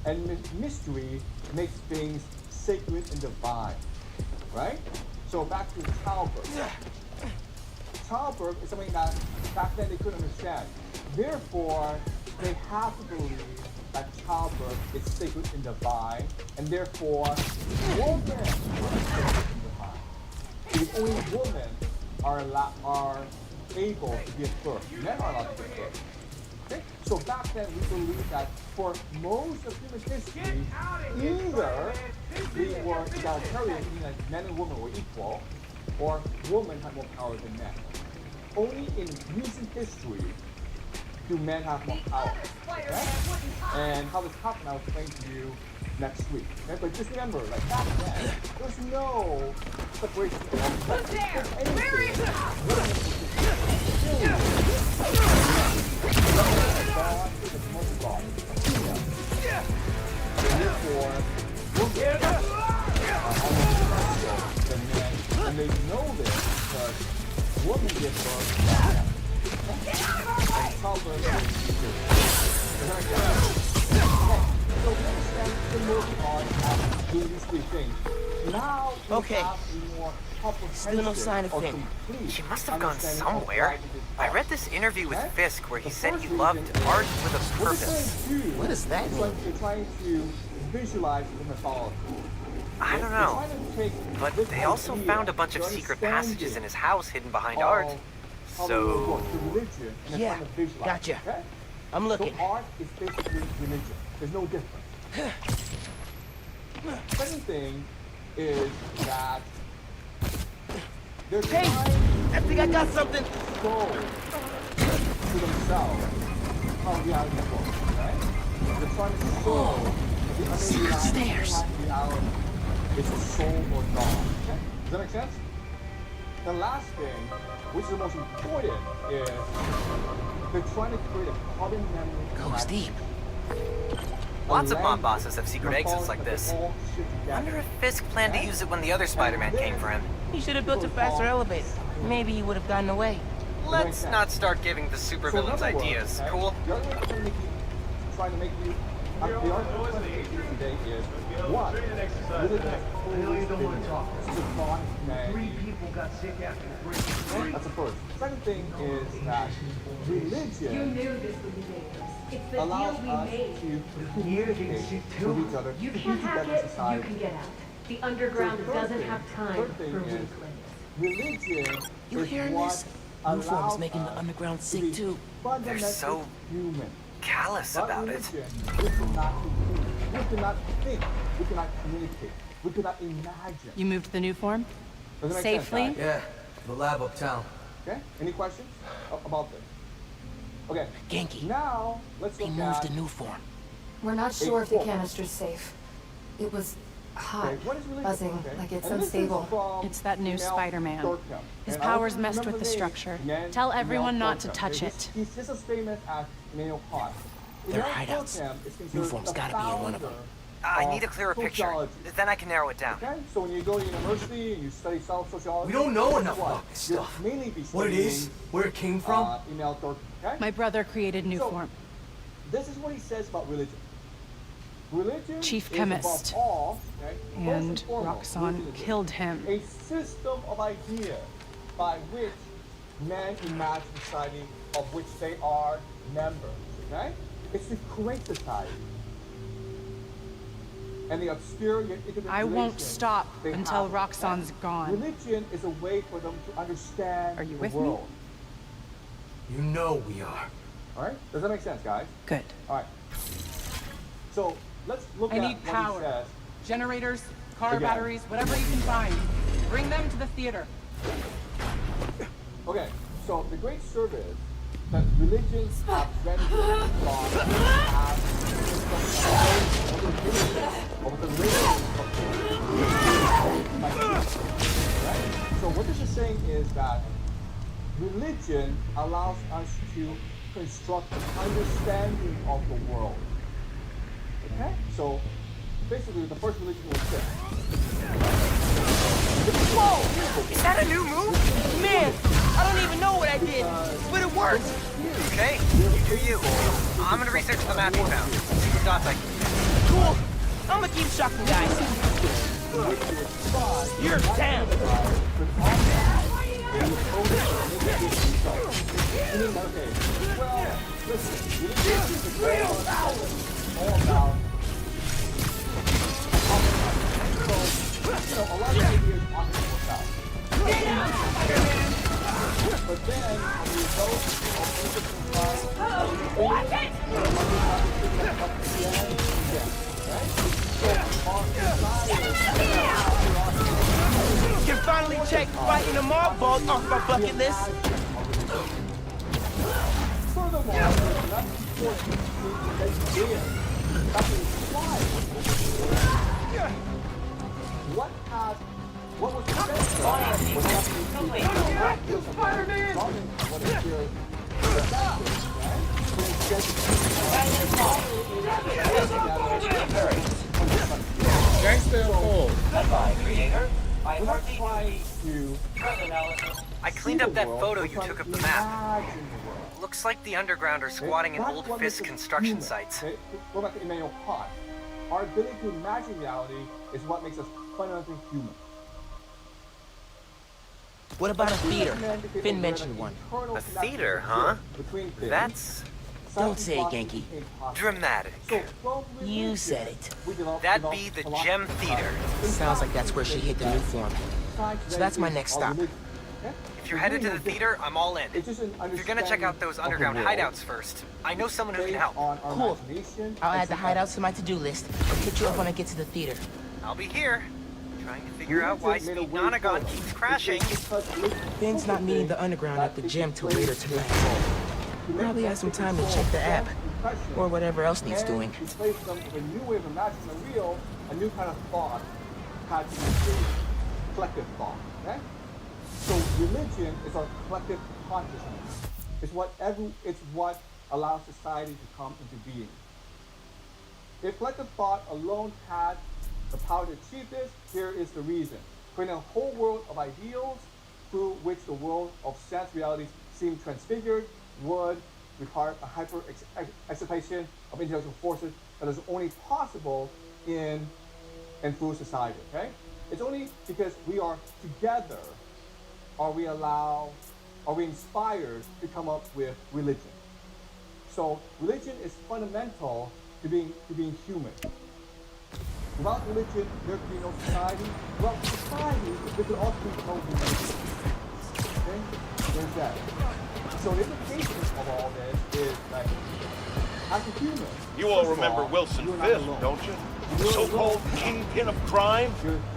And mystery makes things sacred and divine, right? So back to childbirth. Childbirth is something that back then they couldn't understand. Therefore, they have to believe that childbirth is sacred and divine, and therefore, women are sacred and divine. Because only women are able to give birth. Men are allowed to give birth. Okay? So back then, we believed that for most of human history, either we were egalitarian, meaning that men and women were equal, or women had more power than men. Only in recent history do men have more power. Okay? And how this happened, I'll explain to you next week. Okay? But just remember, like back then, there's no separation of sex. Where is Therefore, and they know this because women give birth to men. And childbirth so we understand the most part doing these three things. Now we have a more Still no sign of Finn. She must have gone somewhere. I read this interview with Fisk where he said he loved art with a purpose. What does that mean? They're trying to visualize the mythology. I don't know. But they also found a bunch of secret passages in his house hidden behind art. So... Yeah, gotcha. I'm looking. So art is basically religion. There's no difference. Second thing is that they're trying I think I got something. to show to themselves how reality works, right? They're trying to show the Stairs. reality is a soul or God. Okay? Does that make sense? The last thing, which is the most important, is they're trying to create a carbon memory. Goes deep. Lots of mob bosses have secret exits like this. Wonder if Fisk planned to use it when the other Spider-Man came for him. He should have built a faster elevator.Maybe he would have gotten away. Let's not start giving the supervillains ideas, cool? The other way trying to make you the argument trying to make you today is one, Three people got sick after that's the first. Second thing is that religion this would be dangerous. It's the allows deal we us made. to communicate with each other, You to be can't hack together in it, you society. can get out. The underground So doesn't have time third thing for is weaklings. religion You is hearing what this? New form is making the underground sick too. They're so human. callous about it. We cannot think. We cannot communicate. We cannot imagine. You moved the new form? Does it make Safely? sense, guys? Yeah, the lab uptown. Okay. Any questions about this? Okay. Genki. Now let's look They at. moved the new form. We're not sure if the canister's safe. It was hot, Okay, what is religion? buzzing, Okay. like it's And this is unstable. from It's that new Email Spider-Man. Durkheim. His And I powers don't messed remember with the name. structure. Email Tell everyone not to Durkheim. touch Okay, it. He's just as famous as Emmanuel Kant. They're Emmanuel hideouts. Durkheim is considered New form's the gotta be in one of them. I founder need a clearer of picture. sociology. Then I can narrow it down. Okay, so when you go to university and you study sociology, We don't know guess enough what? about this You'll stuff. mainly be What it is, studying, where it came from. Emmanuel Durkheim. Okay? My brother created new So, form. This is what he says about religion. Religion Chief is chemist. above all, okay, first And foremost, Roxxon religion is killed him. a system of ideas by which men imagine society of which they are members. Okay? It's to create society. And the obscure yet intimate I won't relations stop they until have. Roxxon's gone. Religion is a way for them to understand Are you the with me? world. You know we are. All right? Does that make sense, guys? Good. All right. So let's look I at need what power. he says. Generators, car Again. batteries, whatever you can find. Bring them to the theater. Okay, so the great serve is that religions have rendered God as of the religion right? So what this is saying is that religion allows us to construct an understanding of the world. Okay? So basically the first religion was this. Whoa! Is that a new move? Man, I don't even know what I did, but it worked. Okay, you do you. I'm gonna research the map you found. See what dots I can use. Cool. I'm gonna keep shocking guys. You're down. But then, Can finally check fighting a mob boss off my bucket list. What was Gangsta Cole. Goodbye, creator. I hardly I cleaned up that photo you took of the map. Looks like the underground are squatting in old Fisk construction sites. Go back to Emmanuel Kant. Our ability to imagine reality is what makes us fundamentally human. What about a theater? Finn mentioned one. A theater, huh? That's Don't say it, Genki. dramatic. You said it. That'd be the Gem Theater. Sounds like that's where she hit the new form. So that's my next stop. If you're headed to the theater, I'm all in. If you're gonna check out those underground hideouts first, I know someone who can help. Cool. I'll add the hideouts to my to-do list. Hit you up when I get to the theater. I'll be here, trying to figure out why Speed Nonagon keeps crashing. Finn's not meeting the underground at the gym till later tonight. Probably has some time to check the app. Or whatever else needs doing. Replace them with a new way of imagining the real, a new kind of thought had to be created. Collective thought. Okay? So religion is our collective consciousness. It's what allows society to come into being. If collective thought alone had the power to achieve this, here is the reason. Creating a whole world of ideals through which the world of sense realities seem transfigured would require a hyper-excitation of intellectual forces that is only possible in and through society, okay? It's only because we are together are we inspired to come up with religion. So religion is fundamental to being human. Without religion, there could be no society. Without society, there could also be no religion. Okay? There's that. So the implication of all this is like, as a human, You all remember Wilson Fisk, don't you? The so-called kingpin of crime?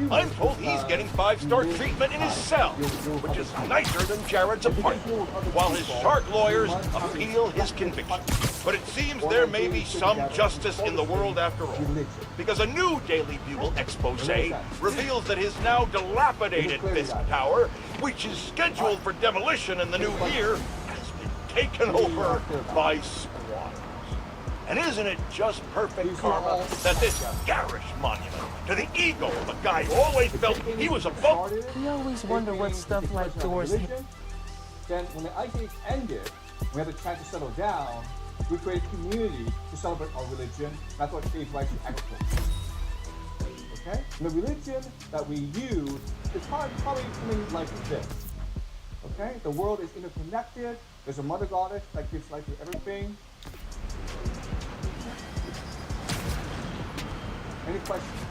I'm told he's getting 5-star treatment in his cell, which is nicer than Jared's apartment, while his shark lawyers appeal his conviction. But it seems there may be some justice in the world after all, because a new Daily Bugle expose reveals that his now dilapidated Fisk Tower, which is scheduled for demolition in the new year, has been taken over by squatters. And isn't it just perfect karma that this garish monument to the ego of a guy who always felt he was above... We always wonder what stuff like doors... Then when the Ice Age ended, we had the chance to settle down, we created a community to celebrate our religion. That's what gave rise to agriculture. Okay? And the religion that we use is probably something like this. Okay? The world is interconnected. There's a mother goddess that gives life to everything. Any questions?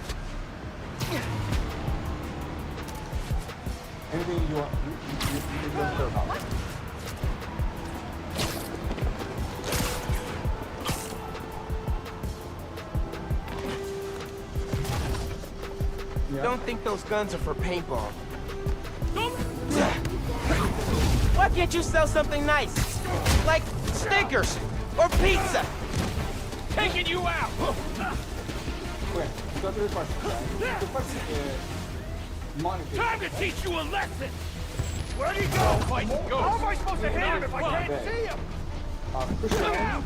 Anything you want you want to know about? Yeah. Don't think those guns are for paintball. Why can't you sell something nice? Like Snickers or pizza? Taking you out! Okay, so the question. The question is money. Time to teach you a lesson! Where'd he go? How am I supposed to hit him if I can't see him? Islam,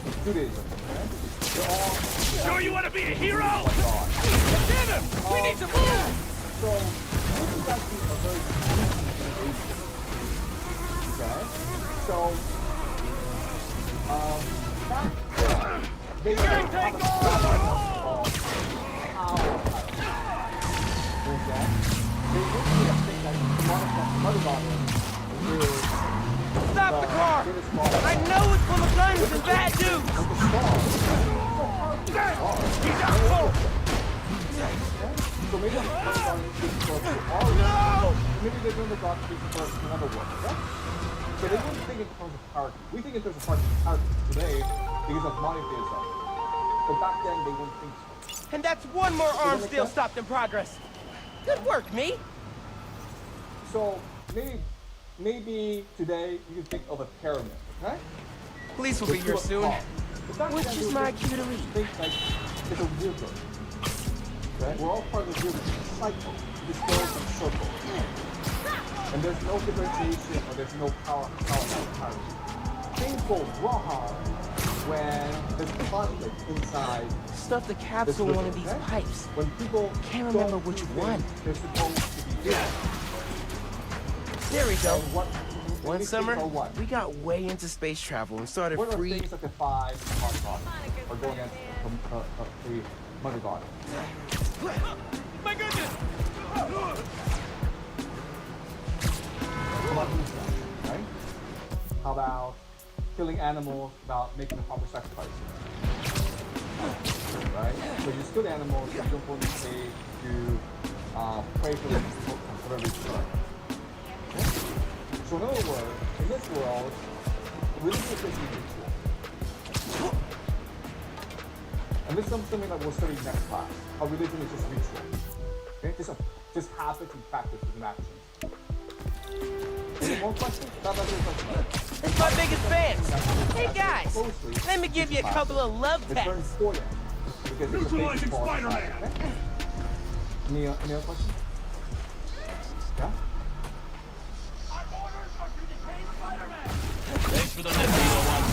and Judaism. They're all... Sure you want to be a hero? Get him! We need to move! So, this is actually a very unique innovation. Okay? So, back then, they didn't have a Stop the car! I know it's full of guns and bad dudes! He's out cold! So maybe no! Maybe they're doing the God speaking for another one, okay? So they wouldn't think in terms of hierarchy. We think in terms of hierarchy today because of monotheism. But back then they wouldn't think so. And that's one more arms deal stopped in progress. Good work, me. So maybe today you can think of a pyramid, okay? Police will be here soon. Which is my cue to leave. Think like it's a wheel. Okay? We're all part of the wheel cycle. This goes in circles. And there's no differentiation or there's no power. Things go wrong when there's conflict inside. Stuff the capsule one of these pipes. When people can't remember which one. They're supposed to be doing. There we go. One summer, we got way into space travel and started what free. What are things that defy our thoughts or go against the mother god? My goodness! Right? How about killing animals without making the proper sacrifice? Right? So you kill animals, you don't want to pay to pray for them for whatever reason. Okay? So in other words, in this world, religion is basically ritual. And this is something that we'll study next class. How religion is just ritual. Okay? Just habits and practices and actions. Any more questions? It's my biggest fan. Hey guys, let me give you a couple of love taps. It's very important. Neutralizing Spider-Man. Okay? Any other questions? Yeah? Thanks for the lift, Eagle One.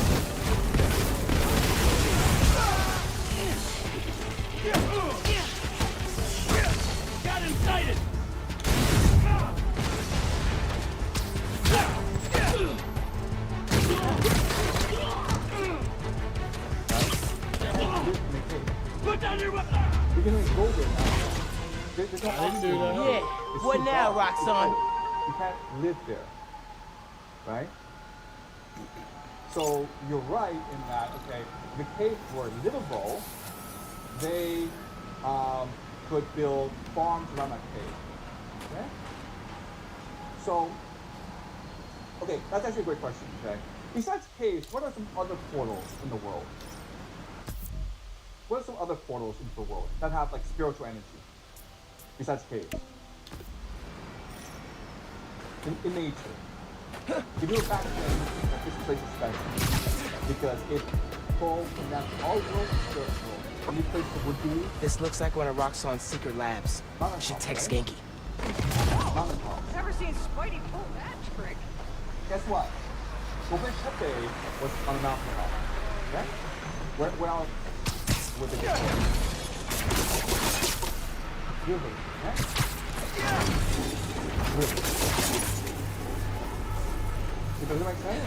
Got incited! Put down your weapon! We can only go there now. There's no option. Yeah. What now, Roxanne? You can't live there. Right? So you're right in that, okay, the caves were livable. They could build farms around that cave. Okay? So, okay, that's actually a great question, okay? Besides caves, what are some other portals in the world? What are some other portals into the world that have like spiritual energy? Besides caves? In nature. If you look back then, you think that this place is special. Because it falls from that all world to spiritual. Any place that would be. This looks like one of Roxxon's secret labs. Should text Genki. Never seen Spidey pull that trick. Guess what? Tepe was on a mountaintop. Okay? Where else would they get from? River, okay? River. Does it make sense?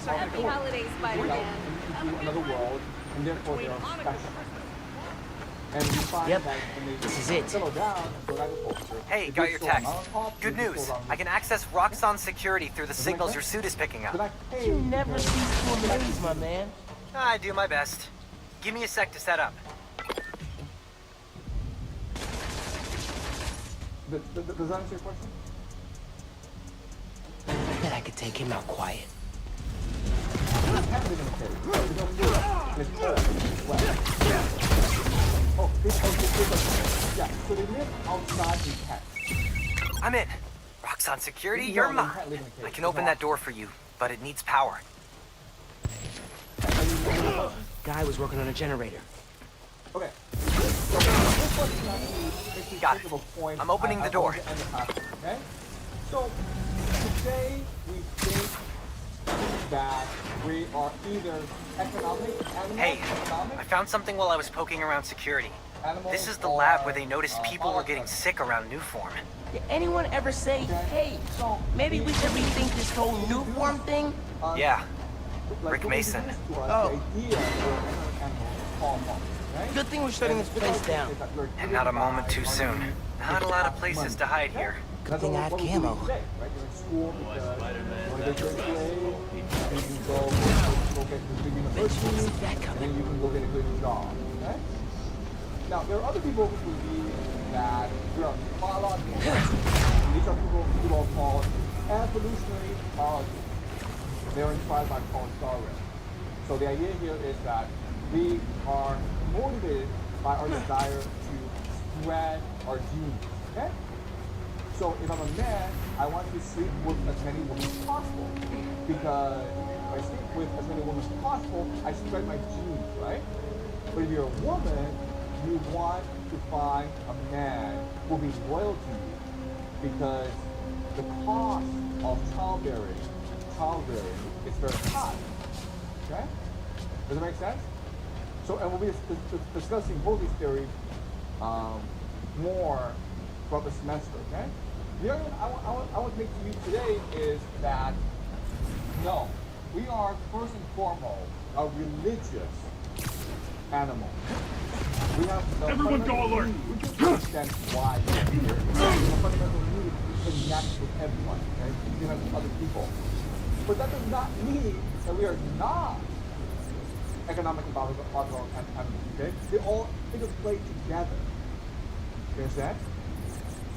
Happy holidays, Spider-Man. Into another world, and therefore they are special. And you find that when they settle down and go agriculture. Hey, got your text. Good news. I can access Roxxon security through the signals your suit is picking up. You never cease to amaze, my man. I do my best. Give me a sec to set up. Does that answer your question? I bet I could take him out quiet. Yeah, so they live outside the tent. I'm in. Roxxon security, you're mine. I can open that door for you, but it needs power. Guy was working on a generator. Okay. Got it. I'm opening the door. Okay? So, today we think that we are either economic animals. Hey, I found something while I was poking around security. This is the lab where they noticed people were getting sick around new form. Did anyone ever say, hey, maybe we should rethink this whole new form thing? Yeah. Rick Mason. Oh. Good thing we're shutting this place down. And not a moment too soon. Not a lot of places to hide here. Good thing I have camo. And you can go get a good job. Okay? Now, there are other people who believe that there are biological factors. These are people who are called evolutionary biologists. They're inspired by Carl Darwin. So the idea here is that we are motivated by our desire to spread our genes. Okay? So if I'm a man, I want to sleep with as many women as possible. Because if I sleep with as many women as possible, I spread my genes, right? But if you're a woman, you want to find a man who will be loyal to you. Because the cost of childbearing is very high. Okay? Does it make sense? So, and we'll be discussing both these theories more throughout the semester, okay? The argument I want to make to you today is that, no, we are first and foremost a religious animal. We have the fundamental need. We can understand why we're here. We have a fundamental need to connect with everyone, okay? To connect with other people. But that does not mean that we are not economic and biological animals, okay? They all interplay together. You understand?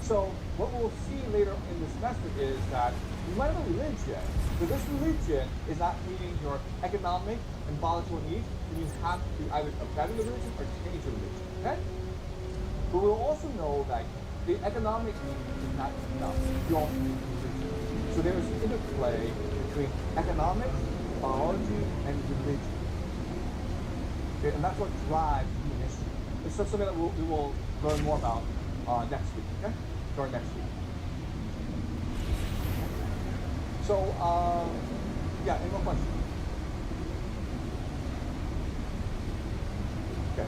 So what we'll see later in the semester is that you might have a religion, but this religion is not meeting your economic and biological needs, and you have to either abandon the religion or change the religion, okay? But we'll also know that the economic need is not enough. You also need religion. So there is an interplay between economics, biology, and religion. Okay, and that's what drives human history. It's something that we will learn more about next week, okay? During next week. So, yeah, any more questions? Okay.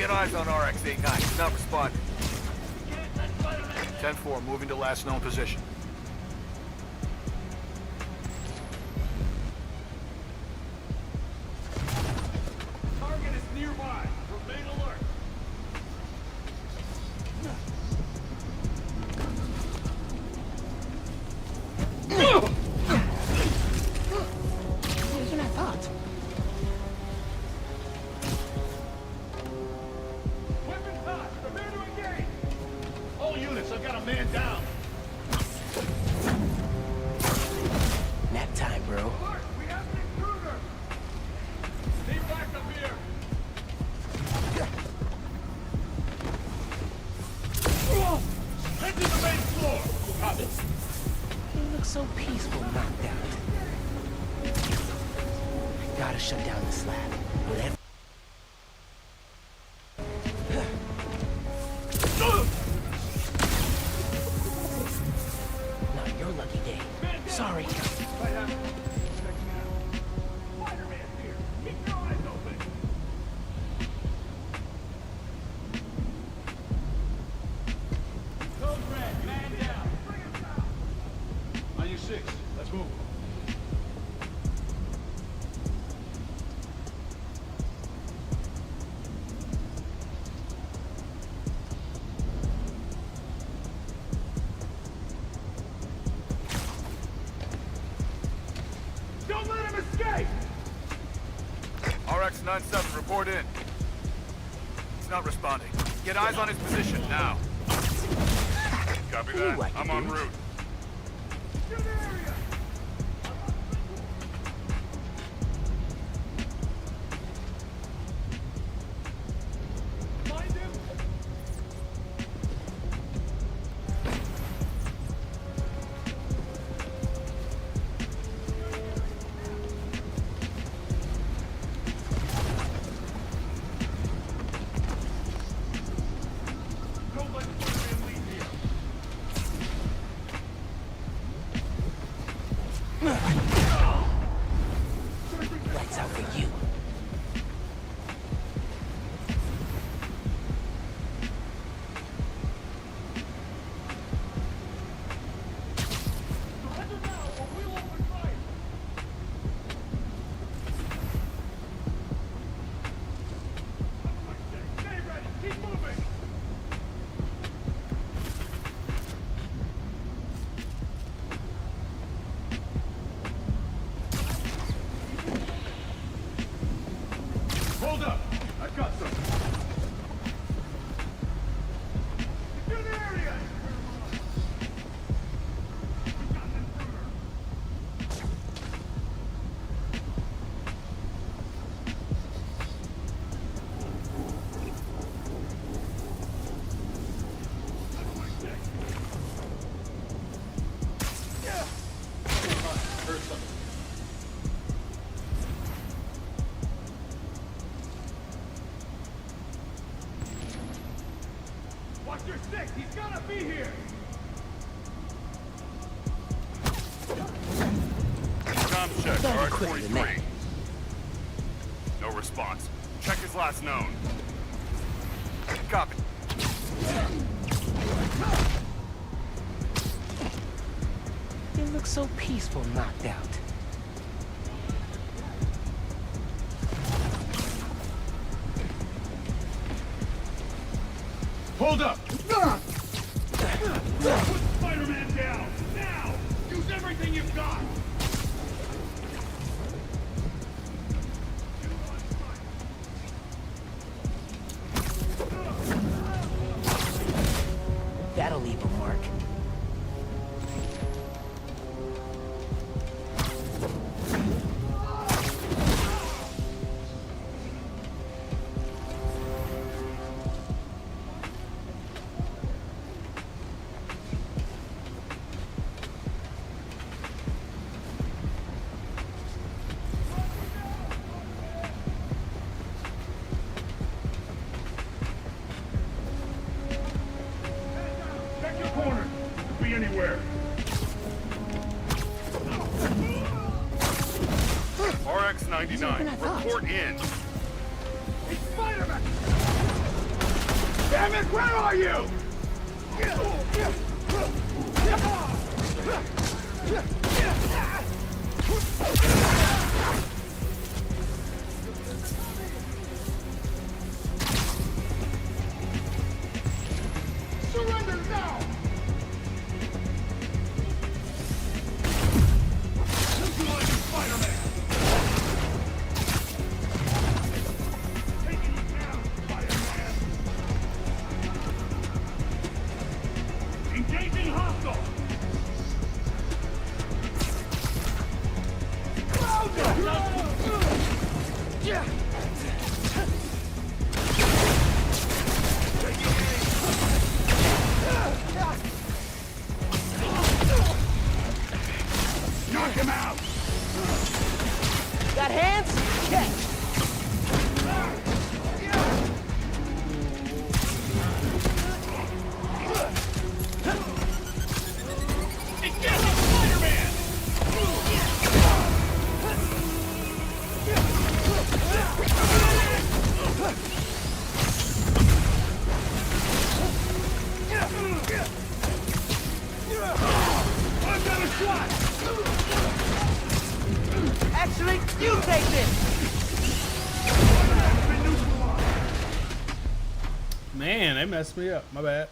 Get eyes on RX-89. He's not responding. 10-4, moving to last known position. Target is nearby. Remain alert. That's what I thought. Weapons hot. Prepare to engage. All units, I've got a man down. Nap time, bro. Alert! We have an intruder! Need backup here! Head to the main floor! Copy. You look so peaceful, knocked out. Gotta shut down this lab. Whatever. Not your lucky day. Sorry. Spider-Man here! Keep your eyes open! Code red, man down! Bring us down! On your 6, let's move. Don't let him escape! RX-97, report in. He's not responding. Get eyes on his position, now. Copy that. I'm en route. Find him! Don't let Spider-Man leave here. Lights out for you. Surrender now, or we'll open fire! Stay ready! Keep moving! Hold up! I've got something! Secure the area! We've got an intruder! Heard something. Watch your 6! He's gotta be here! Com check, Better quicker than that. RX-43. No response. Check his last known. Copy. You look so peaceful, knocked out. Hold up! Put Spider-Man down! Now! Use everything you've got! That'll leave a mark. Check your corners! Could be anywhere! RX-99, report in! It's Spider-Man! Damn it, where are you? Surrender now! Spider-Man! Taking you down, Spider-Man! Engaging hostile! Knock him out! Got hands? Check. Get him, Spider-Man! I've got a shot! Actually, you take this. Man, they messed me up. My bad.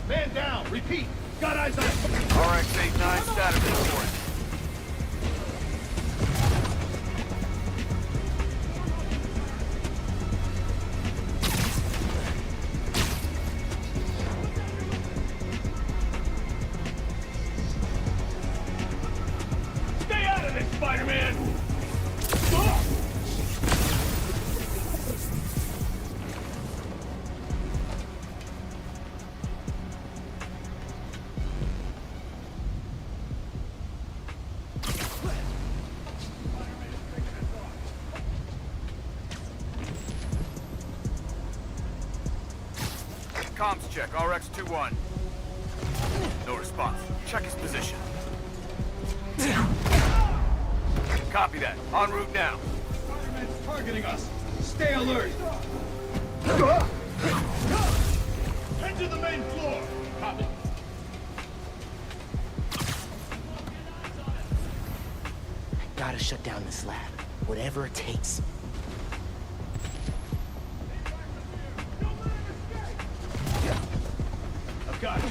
Man down! Repeat! Got eyes on it! RX-89 status report. Stay out of this, Spider-Man! Comms check, RX-21. No response. Check his position. Copy that. En route now. Spider-Man's targeting us. Stay alert. Head to the main floor. Copy. Gotta shut down this lab. Whatever it takes. I've got it.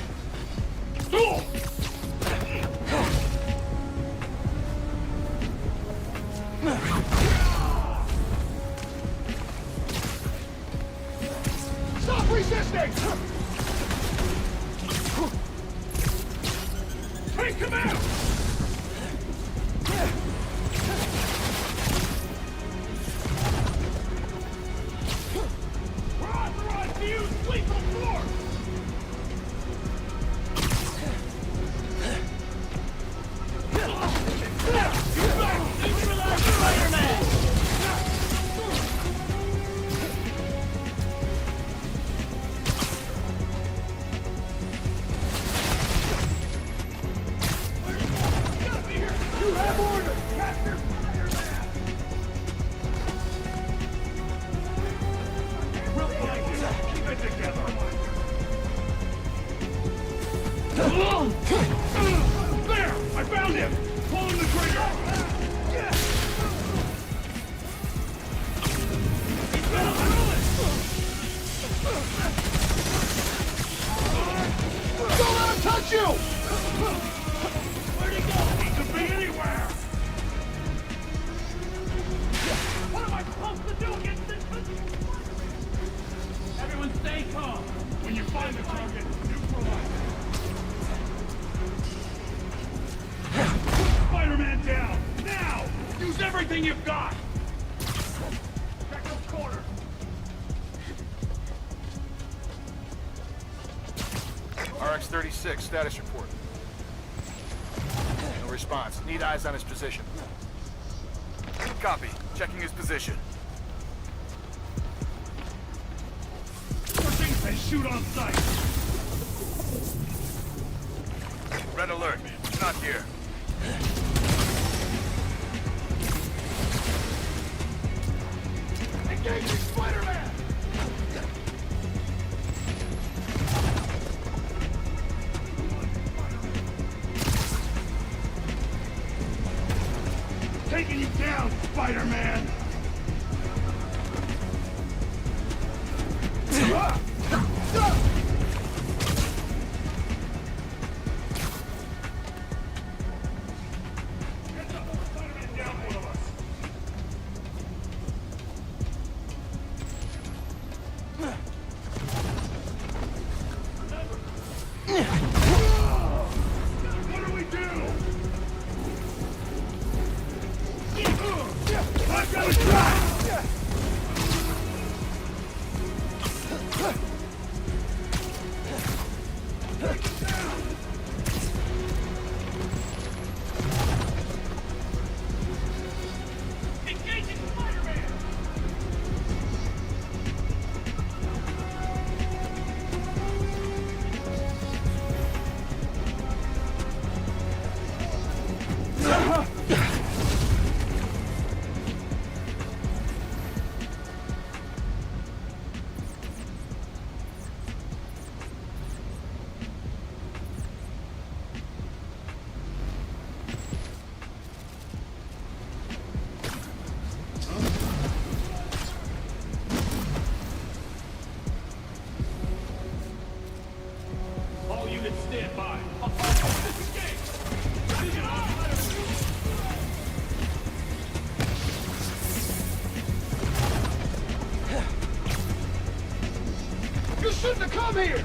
Stop resisting! Take him out! We're authorized to use lethal force! have orders! Capture Spider-Man! We'll find you. Keep it together. There! I found him! Pulling the trigger! He's gonna throw it! Don't let him touch you! Where'd he go? He could be anywhere! What am I supposed to do against this? Everyone stay calm. When you find the target, neutralize it. Spider-Man down! Now! Use everything you've got! Check those corners! RX-36, status report. No response. Need eyes on his position. Copy. Checking his position. Pushing and shoot on sight! Red alert. Not here. Engaging Spider-Man! Taking you down, Spider-Man! Spider-Man down one of us! What do we do? I've got a shot! Engaging Spider-Man! All units stand by. Disengage! You shouldn't have come here!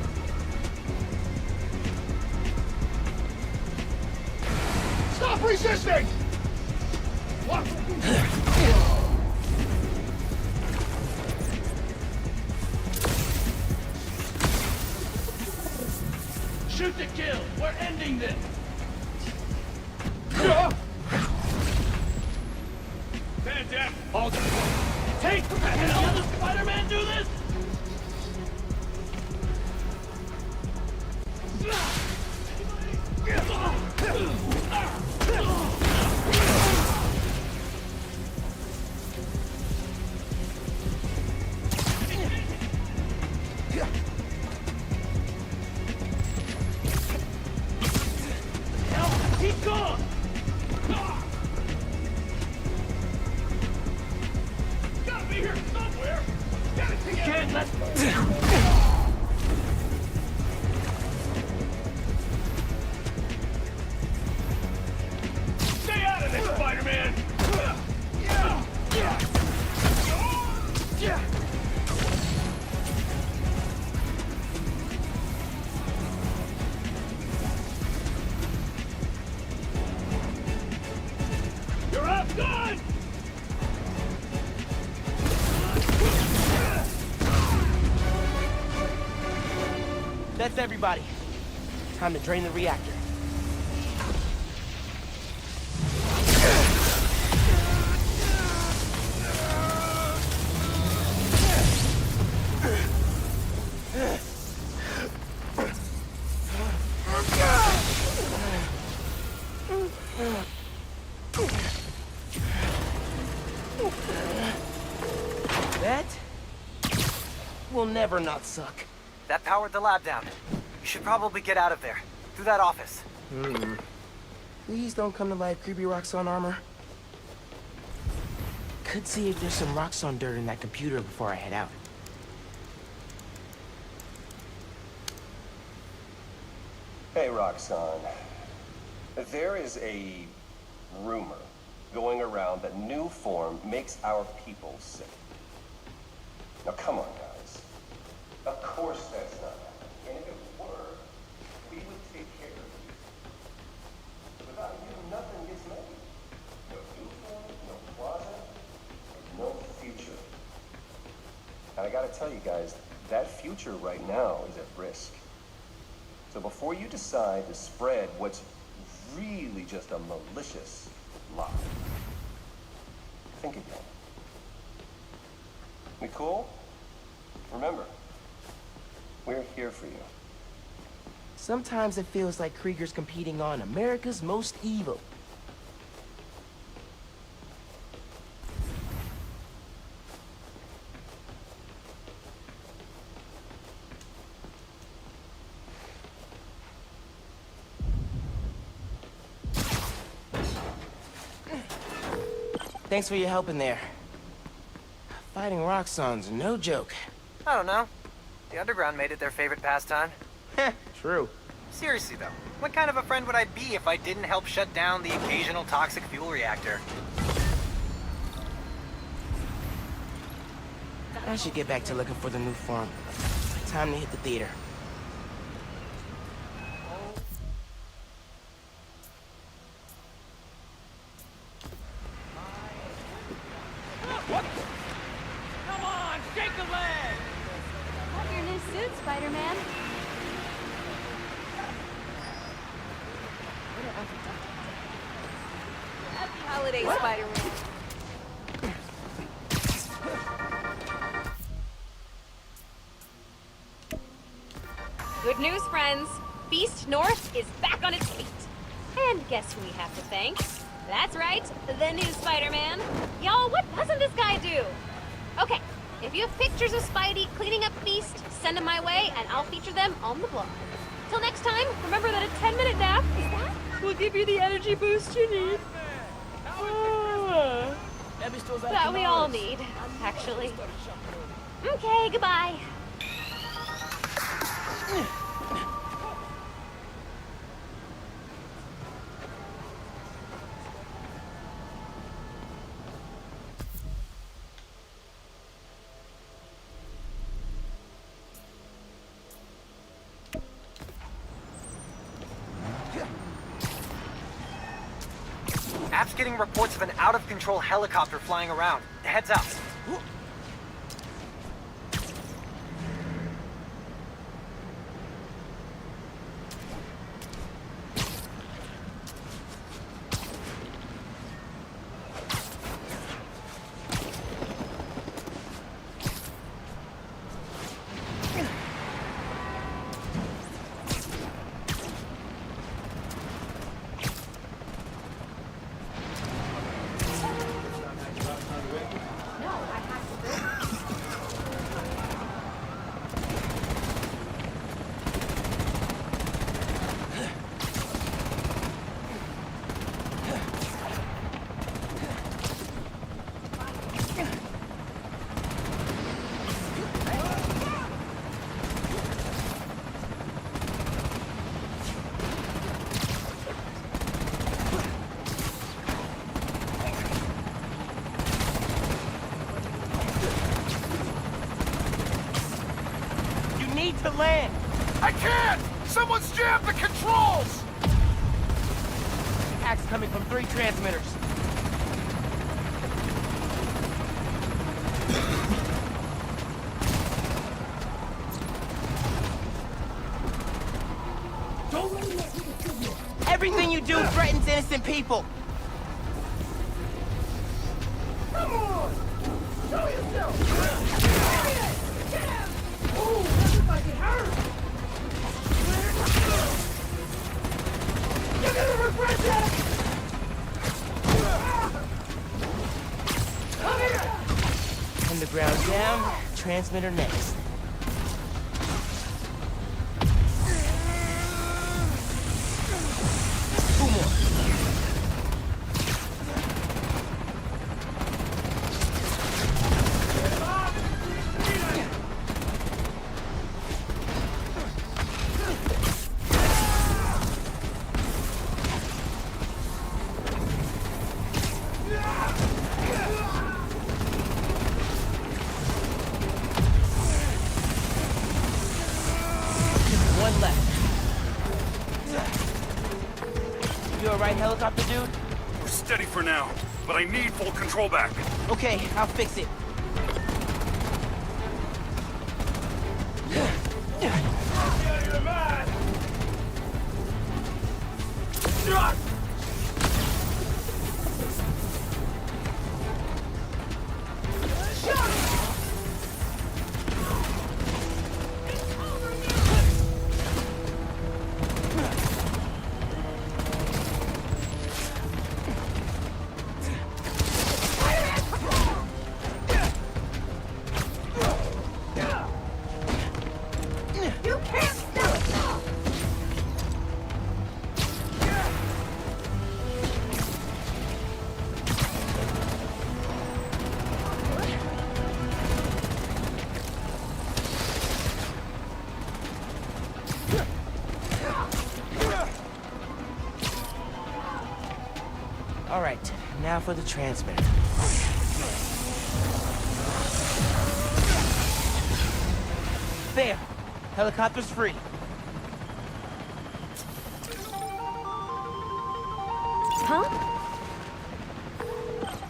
Stop resisting! What? Shoot to kill! We're ending this! Fantastic! All take! Can all the Spider-Man do this? He's gone! Gotta be here somewhere! Get it together! Can't let... Stay out of this, Spider-Man! You're outdone! That's everybody. Time to drain the reactor. never not suck. That powered the lab down. You should probably get out of there. Through that office. Please don't come to life, creepy Roxxon armor. Could see if there's some Roxxon dirt in that computer before I head out. Hey, Roxxon. There is a rumor going around that new form makes our people sick. Now, come on, guys. Of course that's not happening. And if it were, we would take care of you. Without you, nothing gets made. No new form, no plaza, and no future. And I gotta tell you guys, that future right now is at risk. So before you decide to spread what's really just a malicious lie, think again. We cool? Remember, we're here for you. Sometimes it feels like Krieger's competing on America's Most Evil. Thanks for your help in there. Fighting Roxxon's no joke. I don't know. The underground made it their favorite pastime. Heh, true. Seriously though, what kind of a friend would I be if I didn't help shut down the occasional toxic fuel reactor? I should get back to looking for the new form. Time to hit the theater. Come on, shake a leg! Love your new suit, Spider-Man. Happy holidays, Spider-Man. Good news, friends. Beast North is back on its feet. And guess who we have to thank? That's right, the new Spider-Man. Y'all, what doesn't this guy do? Okay, if you have pictures of Spidey cleaning up Beast, send them my way and I'll feature them on the blog. Till next time, remember that a 10-minute nap will give you the energy boost you need. That we all need, actually. Okay, goodbye. App's getting reports of an out-of-control helicopter flying around. Heads up. To land! I can't! Someone's jammed the controls! Attack's coming from 3 transmitters. Everything you do threatens innocent people. Come on! Show yourself! Ooh, that looks like it hurt! You're gonna regret that! Come here! Underground down, transmitter next. You alright, helicopter dude? We're steady for now, but I need full control back. Okay, I'll fix it. All right, now for the transmitter. There, helicopter's free. Huh?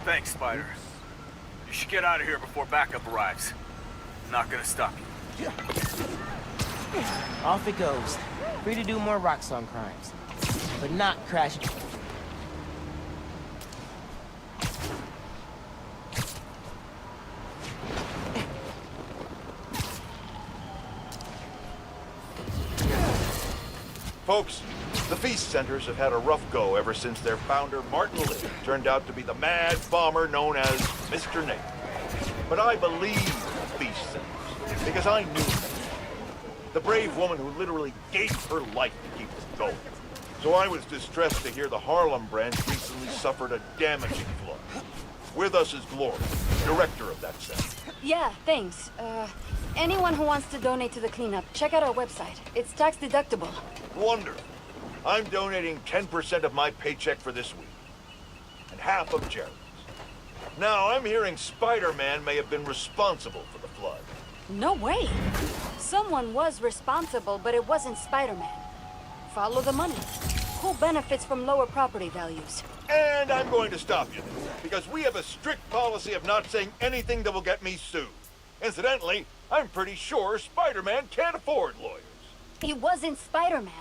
Thanks, Spider. You should get out of here before backup arrives. I'm not gonna stop you. Off it goes. Free to do more Roxxon crimes, but not crash. Folks, the Feast Centers have had a rough go ever since their founder, Martin Lee, turned out to be the mad bomber known as Mr. Nate. But I believe the Feast Centers because I knew her. The brave woman who literally gave her life to keep us going. So I was distressed to hear the Harlem branch recently suffered a damaging flood. With us is Gloria, director of that center. Yeah, thanks. Anyone who wants to donate to the cleanup, check out our website. It's tax deductible. Wonderful. I'm donating 10% of my paycheck for this week. And half of Jerry's. Now, I'm hearing Spider-Man may have been responsible for the flood. No way. Someone was responsible, but it wasn't Spider-Man. Follow the money. Who benefits from lower property values? And I'm going to stop you there, because we have a strict policy of not saying anything that will get me sued. Incidentally, I'm pretty sure Spider-Man can't afford lawyers. He wasn't Spider-Man.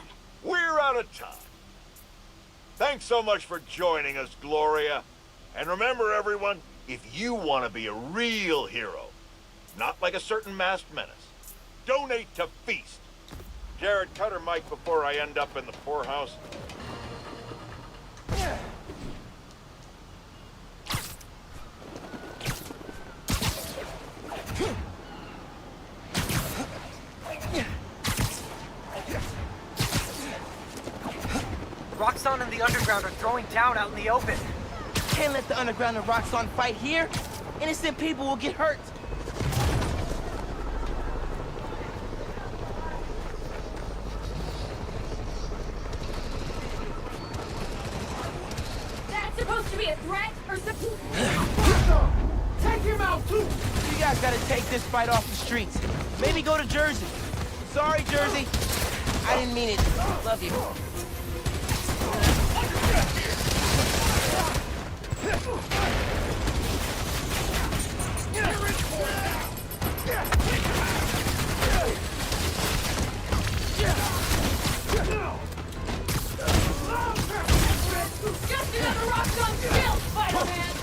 We're out of time. Thanks so much for joining us, Gloria. And remember, everyone, if you want to be a real hero, not like a certain masked menace, donate to Feast. Jared, cut her mic before I end up in the poorhouse. Roxxon and the Underground are throwing down out in the open. Can't let the Underground and Roxxon fight here. Innocent people will get hurt. That's supposed to be a threat or something? Take him out, too! You guys gotta take this fight off the streets. Maybe go to Jersey. Sorry, Jersey. I didn't mean it. Love you. Just another Roxxon skill, Spider-Man!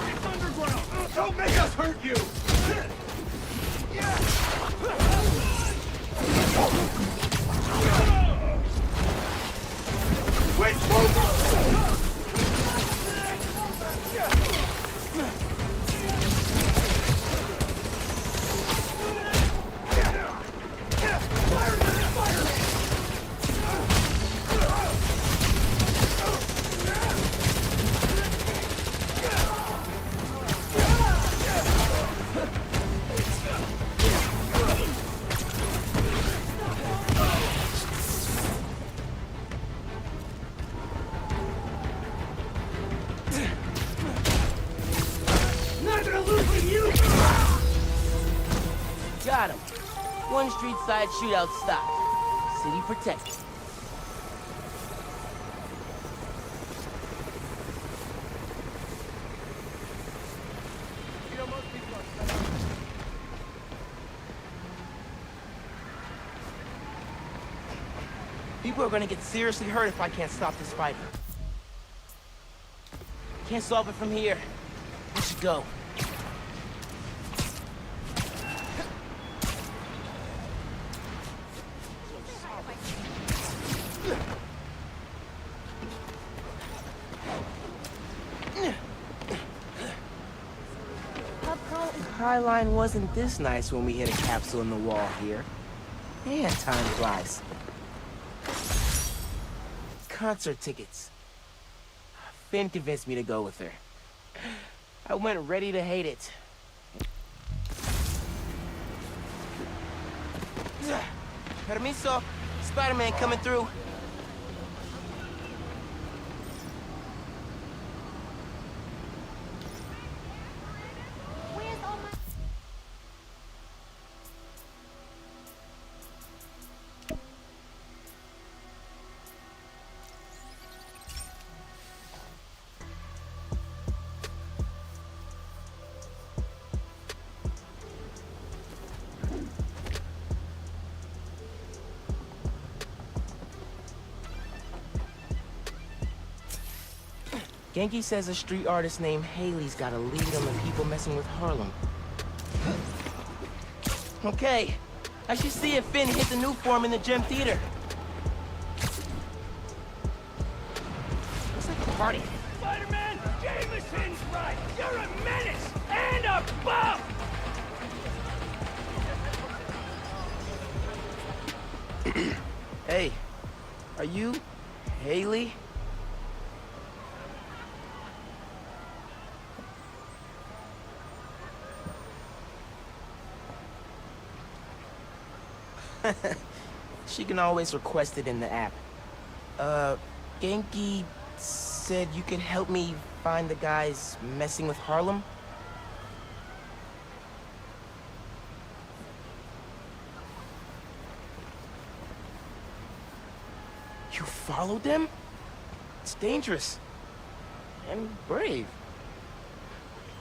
It's underground! Don't make us hurt you! Wait, folks! Got him. One street side shootout stopped. City protected. People are gonna get seriously hurt if I can't stop this fighter. Can't solve it from here. We should go. Highline wasn't this nice when we hit a capsule in the wall here. And time flies. Concert tickets. Finn convinced me to go with her. I went ready to hate it. Permiso. Spider-Man coming through. Genki says a street artist named Haley's got a lead on the people messing with Harlem. Okay, I should see if Finn hit the new form in the gym theater. Looks like a party. Spider-Man, Jameson's right. You're a menace and a bum. Hey, are you Haley? She can always request it in the app. Genki said you could help me find the guys messing with Harlem? You followed them? It's dangerous. And brave.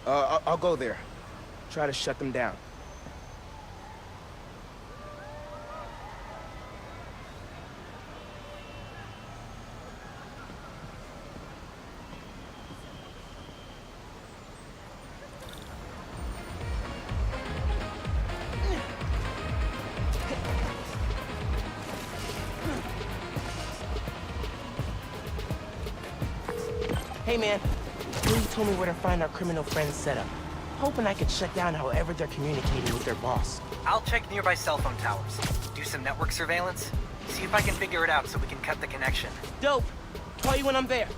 I'll go there. Try to shut them down. Hey man, Lee told me where to find our criminal friends' setup. Hoping I could shut down however they're communicating with their boss. I'll check nearby cell phone towers, do some network surveillance, see if I can figure it out so we can cut the connection. Dope. Call you when I'm there.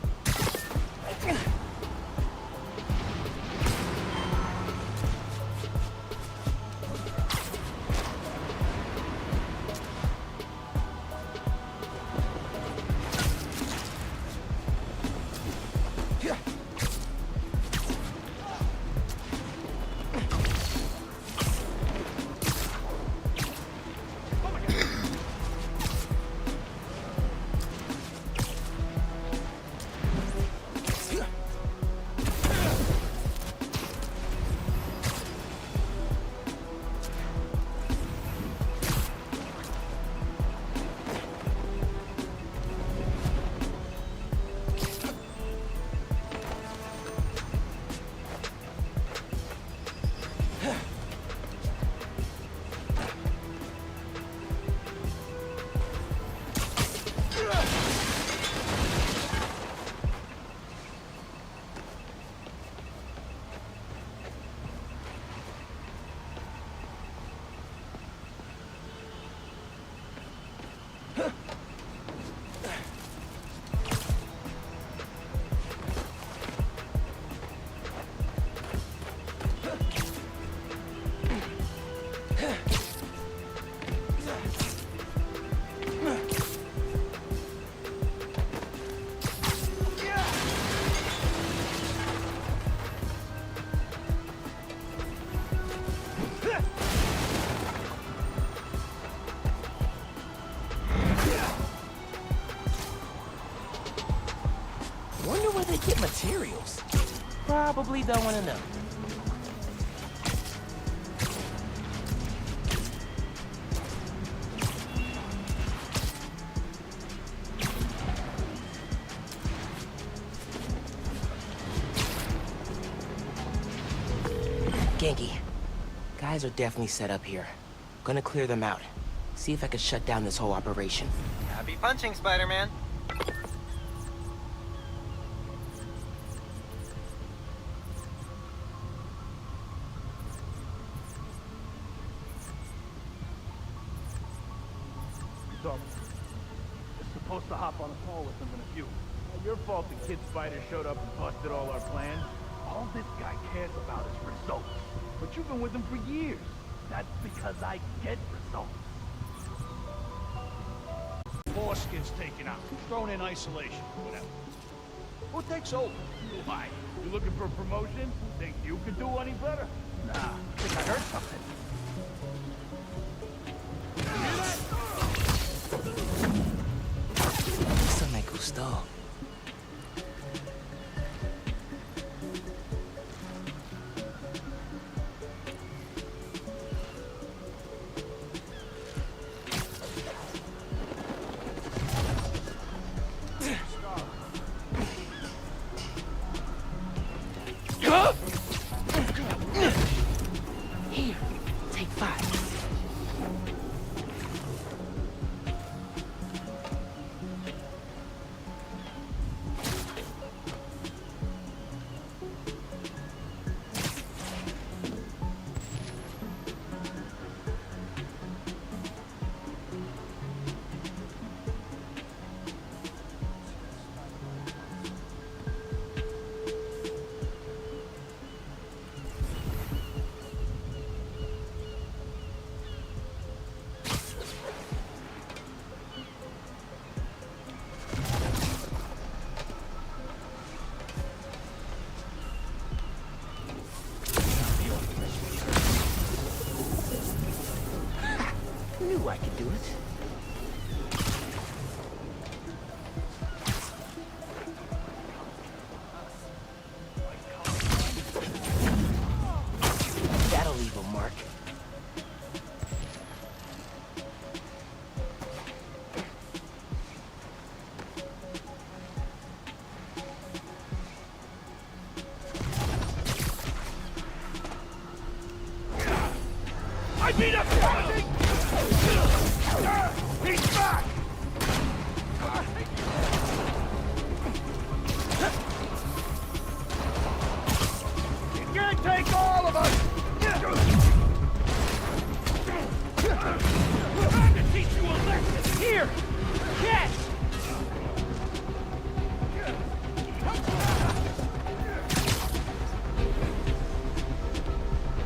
materials? Probably don't want to know. Genki, guys are definitely set up here. Gonna clear them out. See if I can shut down this whole operation. Happy punching, Spider-Man. So, you're supposed to hop on a call with them in a few. Now, your fault the kid spider showed up and busted all our plans. All this guy cares about is results. But you've been with him for years. That's because I get results. Boss gets taken out, thrown in isolation, whatever. Who takes over? Why? You looking for a promotion? Think you could do any better? Nah, I think I heard something. Eso me gustó. Here, take 5. Knew I could do it. That'll leave a mark. I beat up something! He's back! You can't take all of us! Time to teach you a lesson! Here! Catch!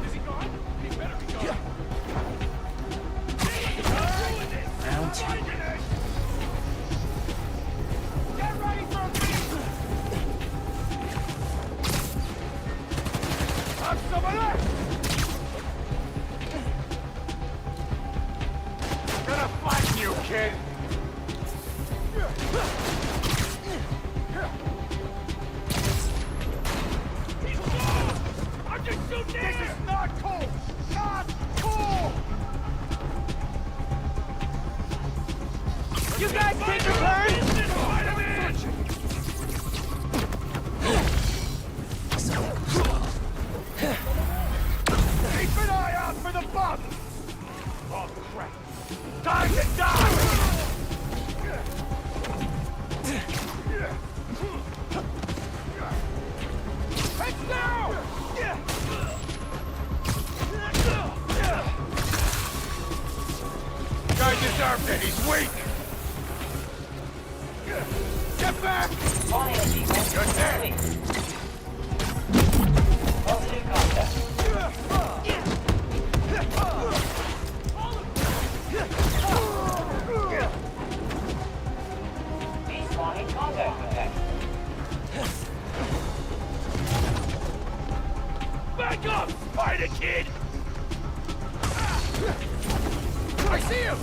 Is he gone? He better be gone. Round 2. Get ready for a beat! Have some of that! Gonna flatten you, kid! He's gone! I'm just too near! This is not cool! Not cool! You guys take your turn! Spider-Man! Keep an eye out for the bug! Oh, crap! Time to die! Heads down! Guy deserved it, he's weak! Get back! You're dead! Positive contact. He's wanting contact with that. Back up, Spider Kid! I see him!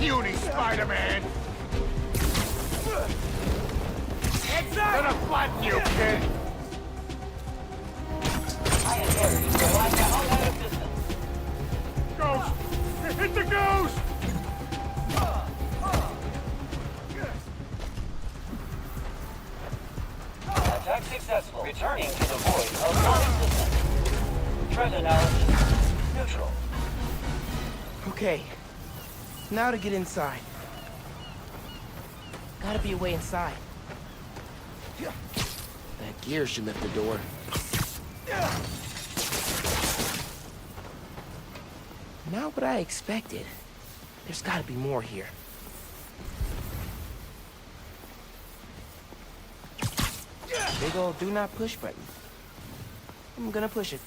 puny Spider-Man! Gonna flatten you, kid! Ghost! Hit the ghost! Attack successful. Returning to the void of non-existence. Threat analysis neutral. Okay. Now to get inside. Gotta be a way inside. That gear should lift the door. Not what I expected. There's gotta be more here. Big ol' do not push button. I'm gonna push it.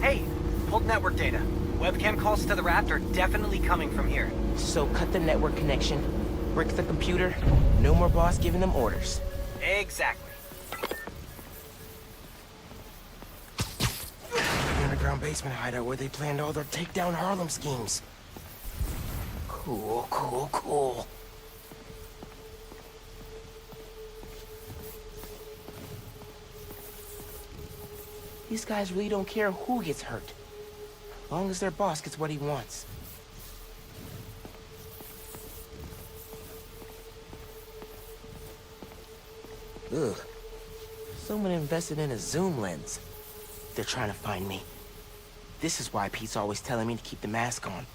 Hey, pulled network data. Webcam calls to the raft are definitely coming from here. So cut the network connection, brick the computer, no more boss giving them orders. Exactly. The underground basement hideout where they planned all their takedown Harlem schemes. Cool, cool, cool. These guys really don't care who gets hurt, as long as their boss gets what he wants. Ugh. Someone invested in a zoom lens. They're trying to find me. This is why Pete's always telling me to keep the mask on.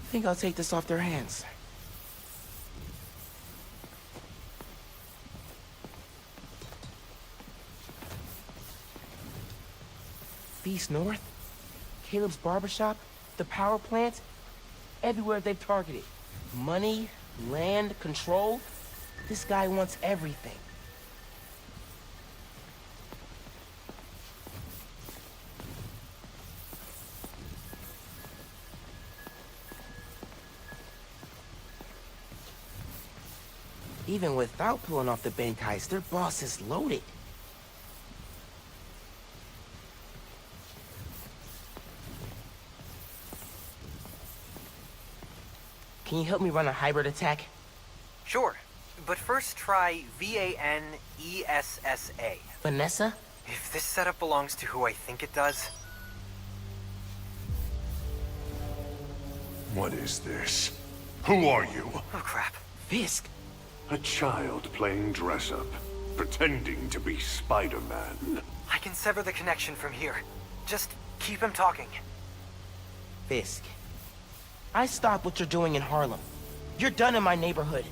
I think I'll take this off their hands. Beast North, Caleb's barbershop, the power plant, everywhere they've targeted. Money, land, control. This guy wants everything. Even without pulling off the Benkais, their boss is loaded. Can you help me run a hybrid attack? Sure, but first try VANESSA. Vanessa? If this setup belongs to who I think it does... What is this? Who are you? Oh, crap. Fisk. A child playing dress-up, pretending to be Spider-Man. I can sever the connection from here. Just keep him talking. Fisk. I stopped what you're doing in Harlem. You're done in my neighborhood.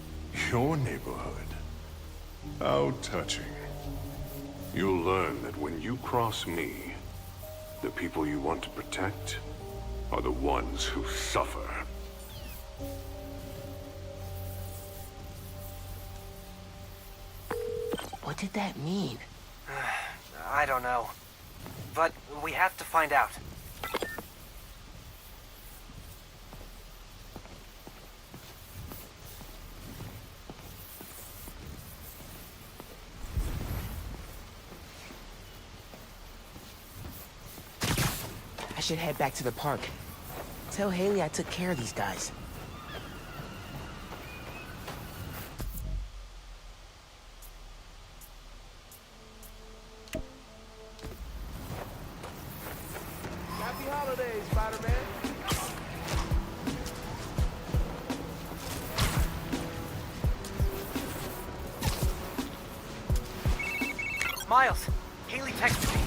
Your neighborhood? How touching. You'll learn that when you cross me, the people you want to protect are the ones who suffer. What did that mean? I don't know. But we have to find out. I should head back to the park. Tell Haley I took care of these guys. Happy holidays, Spider-Man. Miles, Haley texted me.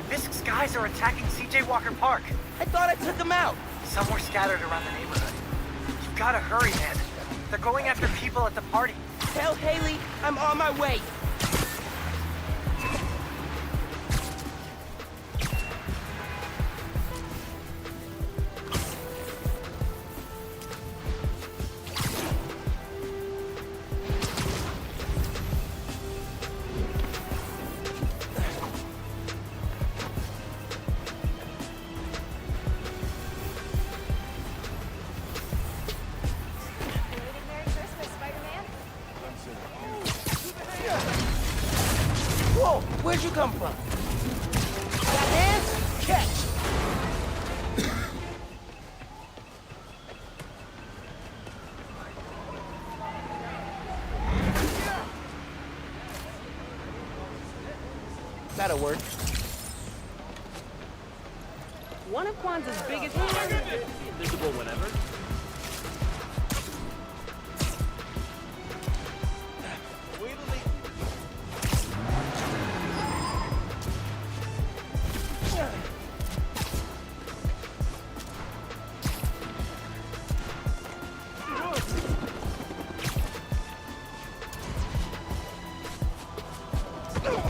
Fisk's guys are attacking C.J. Walker Park. I thought I took them out. Some were scattered around the neighborhood. You've gotta hurry, man. They're going after people at the party. Tell Haley I'm on my way. Merry Christmas, Where'd you come from? Got hands? Catch! That'll work. One of Kwanzaa's biggest hands. Invisible whatever.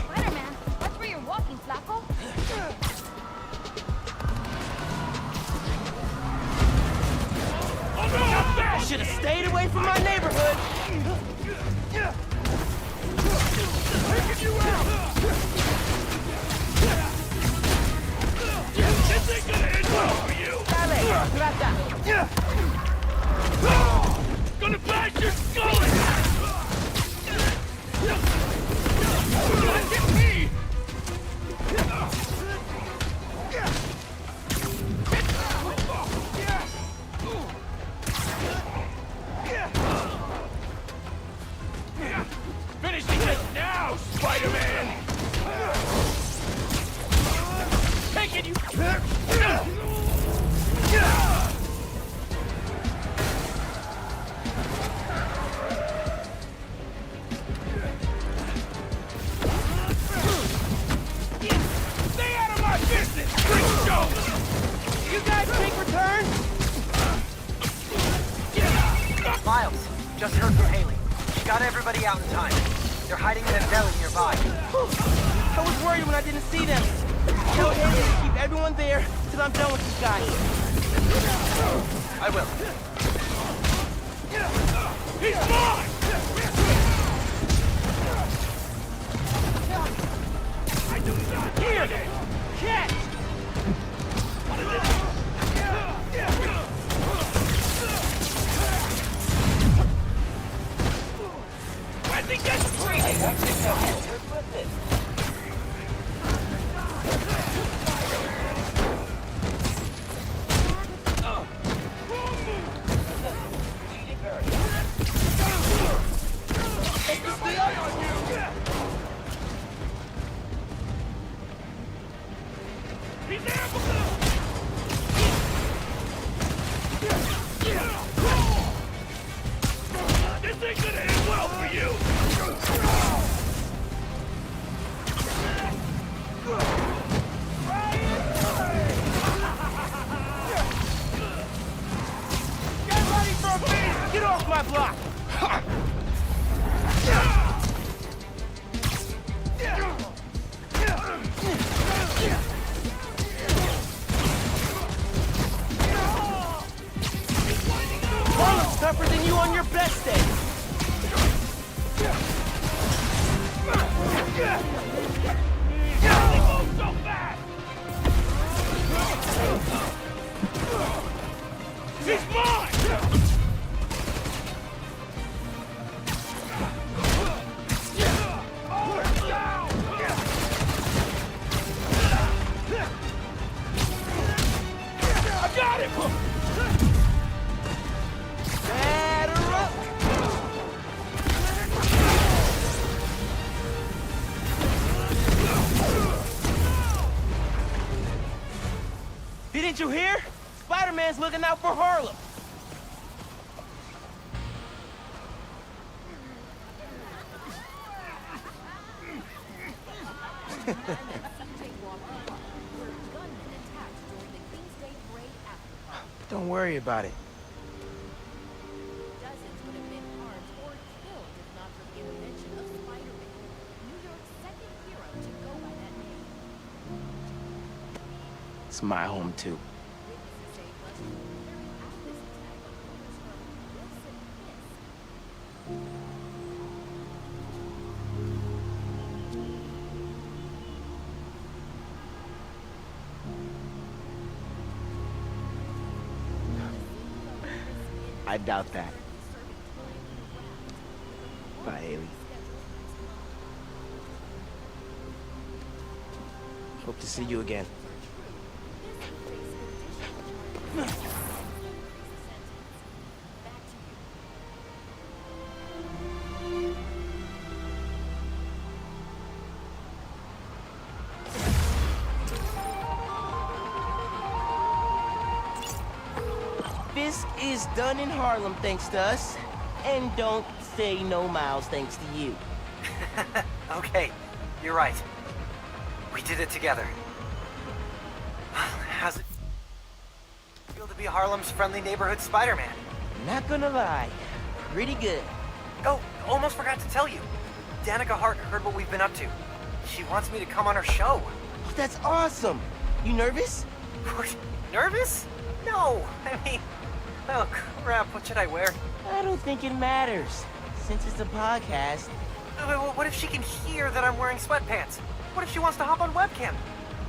Spider-Man, that's where you're walking, Flacco. I should have stayed away from my neighborhood. Taking you out! This ain't gonna end well for you! Gonna bash your skull in! Look at me! Finishing this now, Spider-Man! Taking you! Stay out of my business, freak show! You guys take return? Miles, just heard from Haley. She got everybody out in time. They're hiding in a deli nearby. I was worried when I didn't see them. Tell Haley to keep everyone there till I'm done with these guys. I will. He's mine! I do not hear this! Catch! Where'd he get free? He's there! This ain't gonna end well for you! Get ready for a beat! Get off my block! Harlem's tougher than you on your best day. So fast! He's mine! I got him! Batter up! Didn't you hear? Spider-Man's looking out for Harlem. Don't worry about it. Dozens would have been harmed or killed if not for the intervention of Spider-Man, New York's second hero to go by that name. It's my home, too. Witnesses say Buster was carrying out this attack on orders from Wilson Fisk. I doubt that. Bye, Haley. Hope to see you again. Fisk is done in Harlem thanks to us. And don't say no Miles thanks to you. Okay, you're right. We did it together. How's it feel to be Harlem's friendly neighborhood Spider-Man? Not gonna lie, pretty good. Oh, almost forgot to tell you. Danica Hart heard what we've been up to. She wants me to come on her show. Oh, that's awesome. You nervous? Nervous? No, I mean, oh crap, what should I wear? I don't think it matters. Since it's a podcast. What if she can hear that I'm wearing sweatpants? What if she wants to hop on webcam?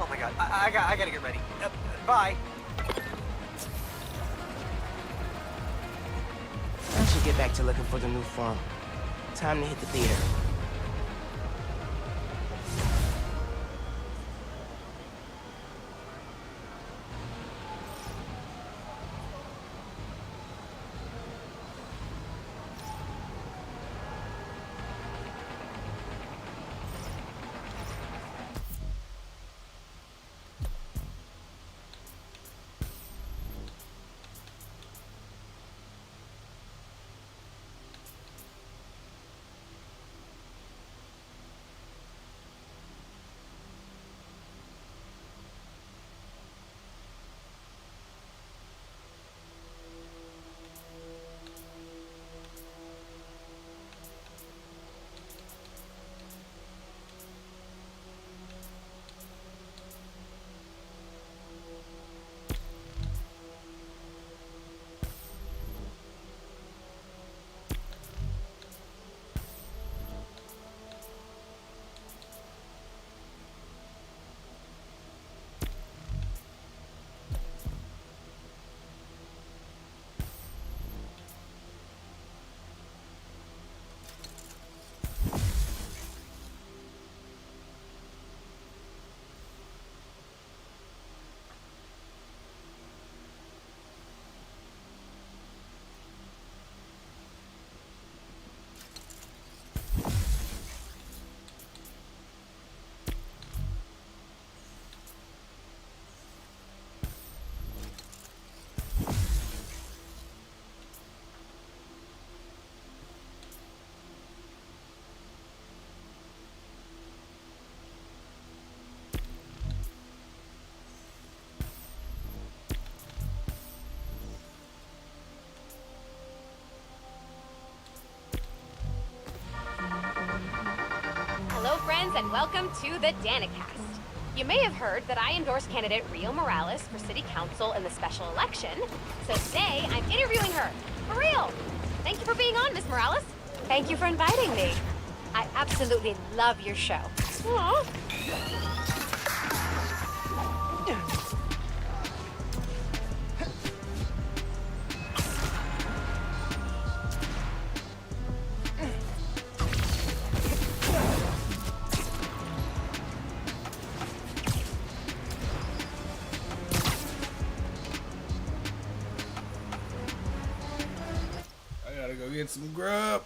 Oh my god, I gotta get ready. Bye. I should get back to looking for the new farm. Time to hit the theater. Hello, friends, and welcome to the Danicast. You may have heard that I endorsed candidate Rio Morales for city council in the special election, so today I'm interviewing her. For real! Thank you for being on, Miss Morales. Thank you for inviting me. I absolutely love your show. Aww. I gotta go get some grub.